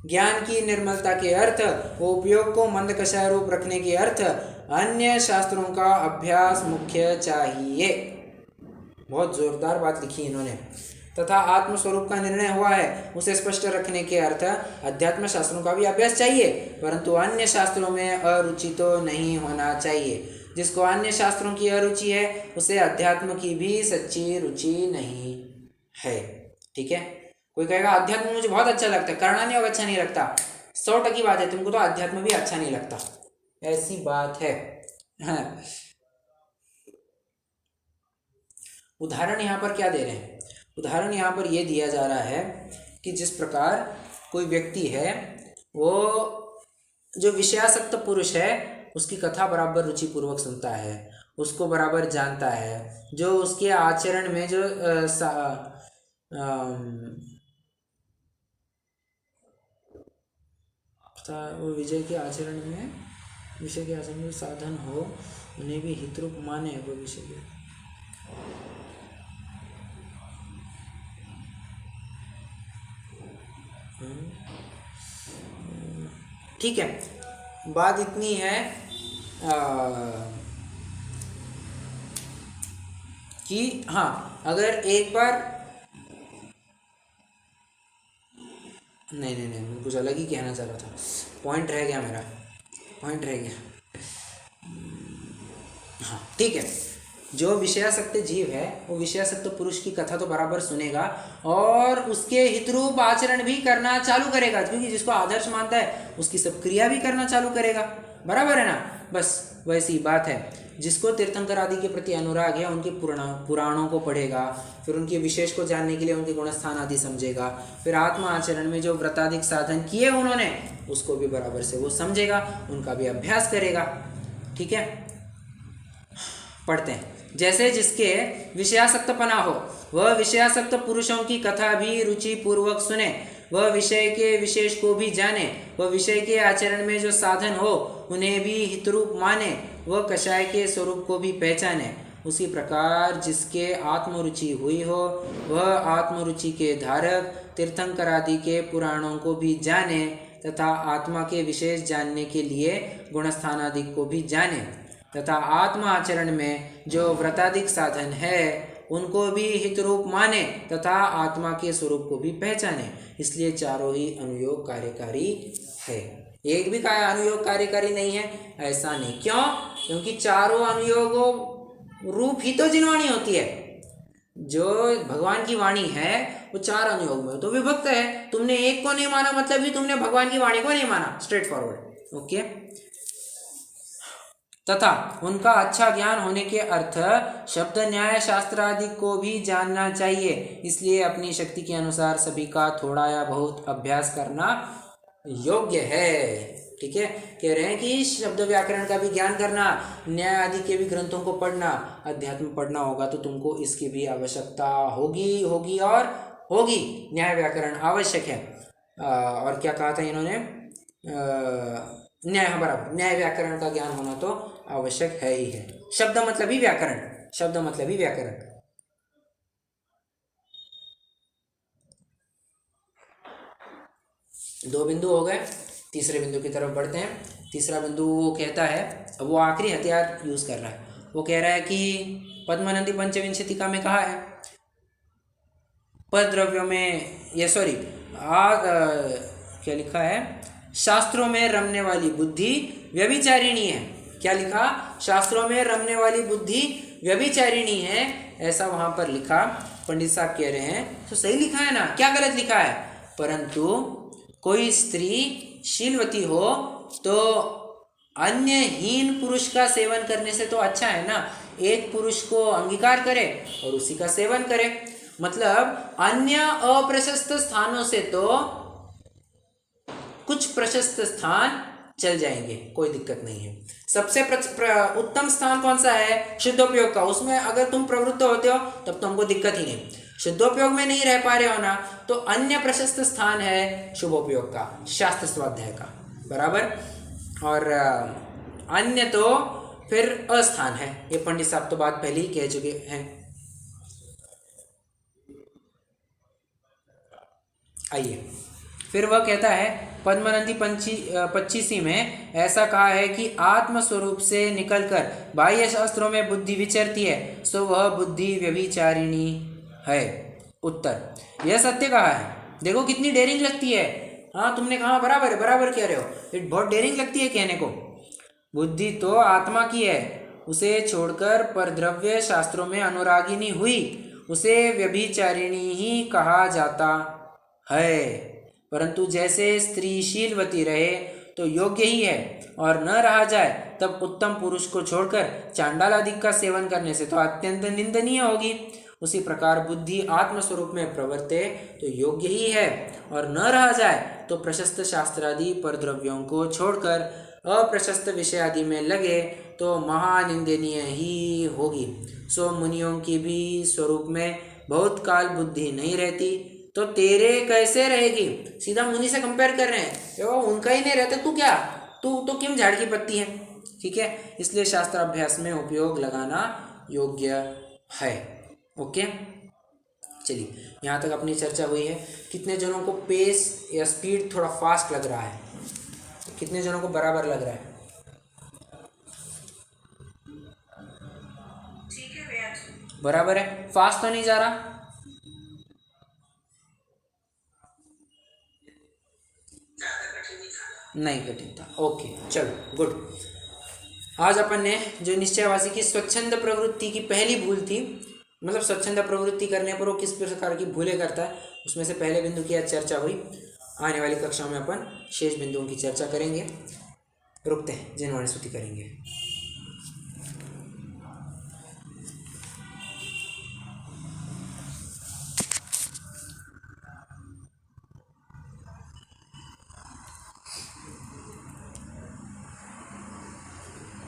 ज्ञान की निर्मलता के अर्थ व उपयोग को मंद कषाय रूप रखने के अर्थ अन्य शास्त्रों का अभ्यास मुख्य चाहिए। बहुत जोरदार बात लिखी इन्होंने। तथा आत्मस्वरूप का निर्णय हुआ है उसे स्पष्ट रखने के अर्थ अध्यात्म शास्त्रों का भी अभ्यास चाहिए, परंतु अन्य शास्त्रों में अरुचि तो नहीं होना चाहिए। जिसको अन्य शास्त्रों की अरुचि है उसे अध्यात्म की भी सच्ची रुचि नहीं है। ठीक है, कोई कहेगा अध्यात्म मुझे बहुत अच्छा लगता है, कर्णानुयोग अच्छा नहीं लगता। 100% बात है, तुमको तो अध्यात्म भी अच्छा नहीं लगता, ऐसी बात है। उदाहरण यहाँ पर क्या दे रहे हैं? उदाहरण यहाँ पर ये दिया जा रहा है कि जिस प्रकार कोई व्यक्ति है, वो जो विषयासक्त पुरुष है उसकी कथा बराबर रुचिपूर्वक सुनता है, उसको बराबर जानता है, जो उसके आचरण में जो वो विजय के आचरण में विषय के आचरण में साधन हो उन्हें भी हितरूप माने वो विषय के। ठीक है, बात इतनी है कि हाँ, अगर एक बार नहीं, मैं कुछ अलग ही कहना चाह रहा था, पॉइंट रह गया मेरा, पॉइंट रह गया। हाँ ठीक है, जो विषयासक्त जीव है वो विषयासक्त पुरुष की कथा तो बराबर सुनेगा और उसके हितरूप आचरण भी करना चालू करेगा, क्योंकि जिसको आदर्श मानता है उसकी सब क्रिया भी करना चालू करेगा, बराबर है ना। बस वैसी बात है, जिसको तीर्थंकर आदि के प्रति अनुराग है उनके पुराणों को पढ़ेगा, फिर उनके विशेष को जानने के लिए उनके गुणस्थान आदि समझेगा, फिर आत्मा आचरण में जो व्रताधिक साधन किए उन्होंने उसको भी बराबर से वो समझेगा, उनका भी अभ्यास करेगा। ठीक है, पढ़ते हैं। जैसे जिसके विषयासक्तपना हो वह विषयासक्त पुरुषों की कथा भी रुचि पूर्वक सुने, वह विषय के विशेष को भी जाने, वह विषय के आचरण में जो साधन हो उन्हें भी हितरूप माने, वह कषाय के स्वरूप को भी पहचाने। उसी प्रकार जिसके आत्मरुचि हुई हो वह आत्मरुचि के धारक तीर्थंकर आदि के पुराणों को भी जाने तथा आत्मा के विशेष जानने के लिए गुणस्थान आदि को भी जाने, तथा आत्मा आचरण में जो व्रताधिक साधन है उनको भी हितरूप माने तथा आत्मा के स्वरूप को भी पहचाने। इसलिए चारों ही अनुयोग कार्यकारी है, एक भी अनुयोग कार्यकारी नहीं है, ऐसा नहीं। क्यों? क्योंकि चारों अनुयोगों रूप ही तो जिनवाणी होती है। जो भगवान की वाणी है वो चार अनुयोग में तो विभक्त है। तुमने एक को नहीं माना मतलब भी तुमने भगवान की वाणी को नहीं माना, स्ट्रेट फॉरवर्ड। ओके, तथा उनका अच्छा ज्ञान होने के अर्थ शब्द न्याय शास्त्र आदि को भी जानना चाहिए। इसलिए अपनी शक्ति के अनुसार सभी का थोड़ा या बहुत अभ्यास करना योग्य है। ठीक है, कह रहे हैं कि शब्द व्याकरण का भी ज्ञान करना, न्याय आदि के भी ग्रंथों को पढ़ना, अध्यात्म पढ़ना होगा तो तुमको इसकी भी आवश्यकता होगी और होगी। न्याय व्याकरण आवश्यक है। और क्या कहा था इन्होंने? न्याय, बराबर, न्याय व्याकरण का ज्ञान होना तो आवश्यक है ही है। शब्द मतलब ही व्याकरण, शब्द मतलब ही व्याकरण। दो बिंदु हो गए, तीसरे बिंदु की तरफ बढ़ते हैं। तीसरा बिंदु वो कहता है, वो आखिरी हथियार यूज कर रहा है। वो कह रहा है कि पद्मनंदी पंचविंशतिका में कहा है पद द्रव्यों में, ये सॉरी क्या लिखा है, शास्त्रों में रमने वाली बुद्धि व्यभिचारिणी है। क्या लिखा? शास्त्रों में रमने वाली बुद्धि व्यभिचारिणी है, ऐसा वहां पर लिखा। पंडित साहब कह रहे हैं तो सही लिखा है ना, क्या गलत लिखा है? परंतु कोई स्त्री शीलवती हो तो अन्य हीन पुरुष का सेवन करने से तो अच्छा है ना, एक पुरुष को अंगीकार करे और उसी का सेवन करे। मतलब अन्य अप्रशस्त स्थानों से तो कुछ प्रशस्त स्थान चल जाएंगे, कोई दिक्कत नहीं है। सबसे उत्तम स्थान कौन सा है? शुद्धोपयोग का। उसमें अगर तुम प्रवृत्त होते हो तब तुमको दिक्कत ही नहीं। शुद्धोपयोग में नहीं रह पा रहे हो ना, तो अन्य प्रशस्त स्थान है शुभोपयोग का, शास्त्र स्वाध्याय का, बराबर। और अन्य तो फिर अस्थान है। ये पंडित साहब तो बात पहले ही कह चुके हैं। आइए, फिर वह कहता है पद्मनंदी 25 में ऐसा कहा है कि आत्म स्वरूप से निकलकर बाह्य शास्त्रों में बुद्धि विचरती है, सो वह बुद्धि व्यभिचारिणी है। उत्तर, यह सत्य कहा है। देखो कितनी डेयरिंग लगती है। हाँ, तुमने कहा बराबर है, बराबर कह रहे हो। ये बहुत डेयरिंग लगती है कहने को। बुद्धि तो आत्मा की है, उसे छोड़कर परद्रव्य शास्त्रों में अनुरागिनी हुई, उसे व्यभिचारिणी ही कहा जाता है। परंतु जैसे स्त्री शीलवती रहे तो योग्य ही है, और न रहा जाए तब उत्तम पुरुष को छोड़कर चांडाल आदि का सेवन करने से तो अत्यंत निंदनीय होगी। उसी प्रकार बुद्धि आत्मस्वरूप में प्रवर्ते तो योग्य ही है, और न रहा जाए तो प्रशस्त शास्त्रादि परद्रव्यों को छोड़कर अप्रशस्त विषय आदि में लगे तो महानिंदनीय ही होगी। सो मुनियों की भी स्वरूप में बहुत काल बुद्धि नहीं रहती, तो तेरे कैसे रहेगी? सीधा मुनि से कंपेयर कर रहे हैं, देखो उनका ही नहीं रहता, तू क्या? तो किम झाड़ की पत्ती है, ठीक है, इसलिए शास्त्राभ्यास में उपयोग लगाना योग्य है। ओके, चलिए यहाँ तक अपनी चर्चा हुई है। कितने जनों को पेस या स्पीड थोड़ा फास्ट लग रहा है, कितने जनों को बराबर लग रहा है? ठीक है भैया जी। बराबर है, फास्ट तो नहीं जा रहा? नहीं कठिन था। ओके चलो गुड। आज अपन ने जो निश्चयवासी की स्वच्छंद प्रवृत्ति की पहली भूल थी, मतलब स्वच्छंद प्रवृत्ति करने पर वो किस प्रकार की भूलें करता है, उसमें से पहले बिंदु की आज चर्चा हुई। आने वाली कक्षा में अपन शेष बिंदुओं की चर्चा करेंगे। रुकते हैं, जिनवाणी स्तुति करेंगे।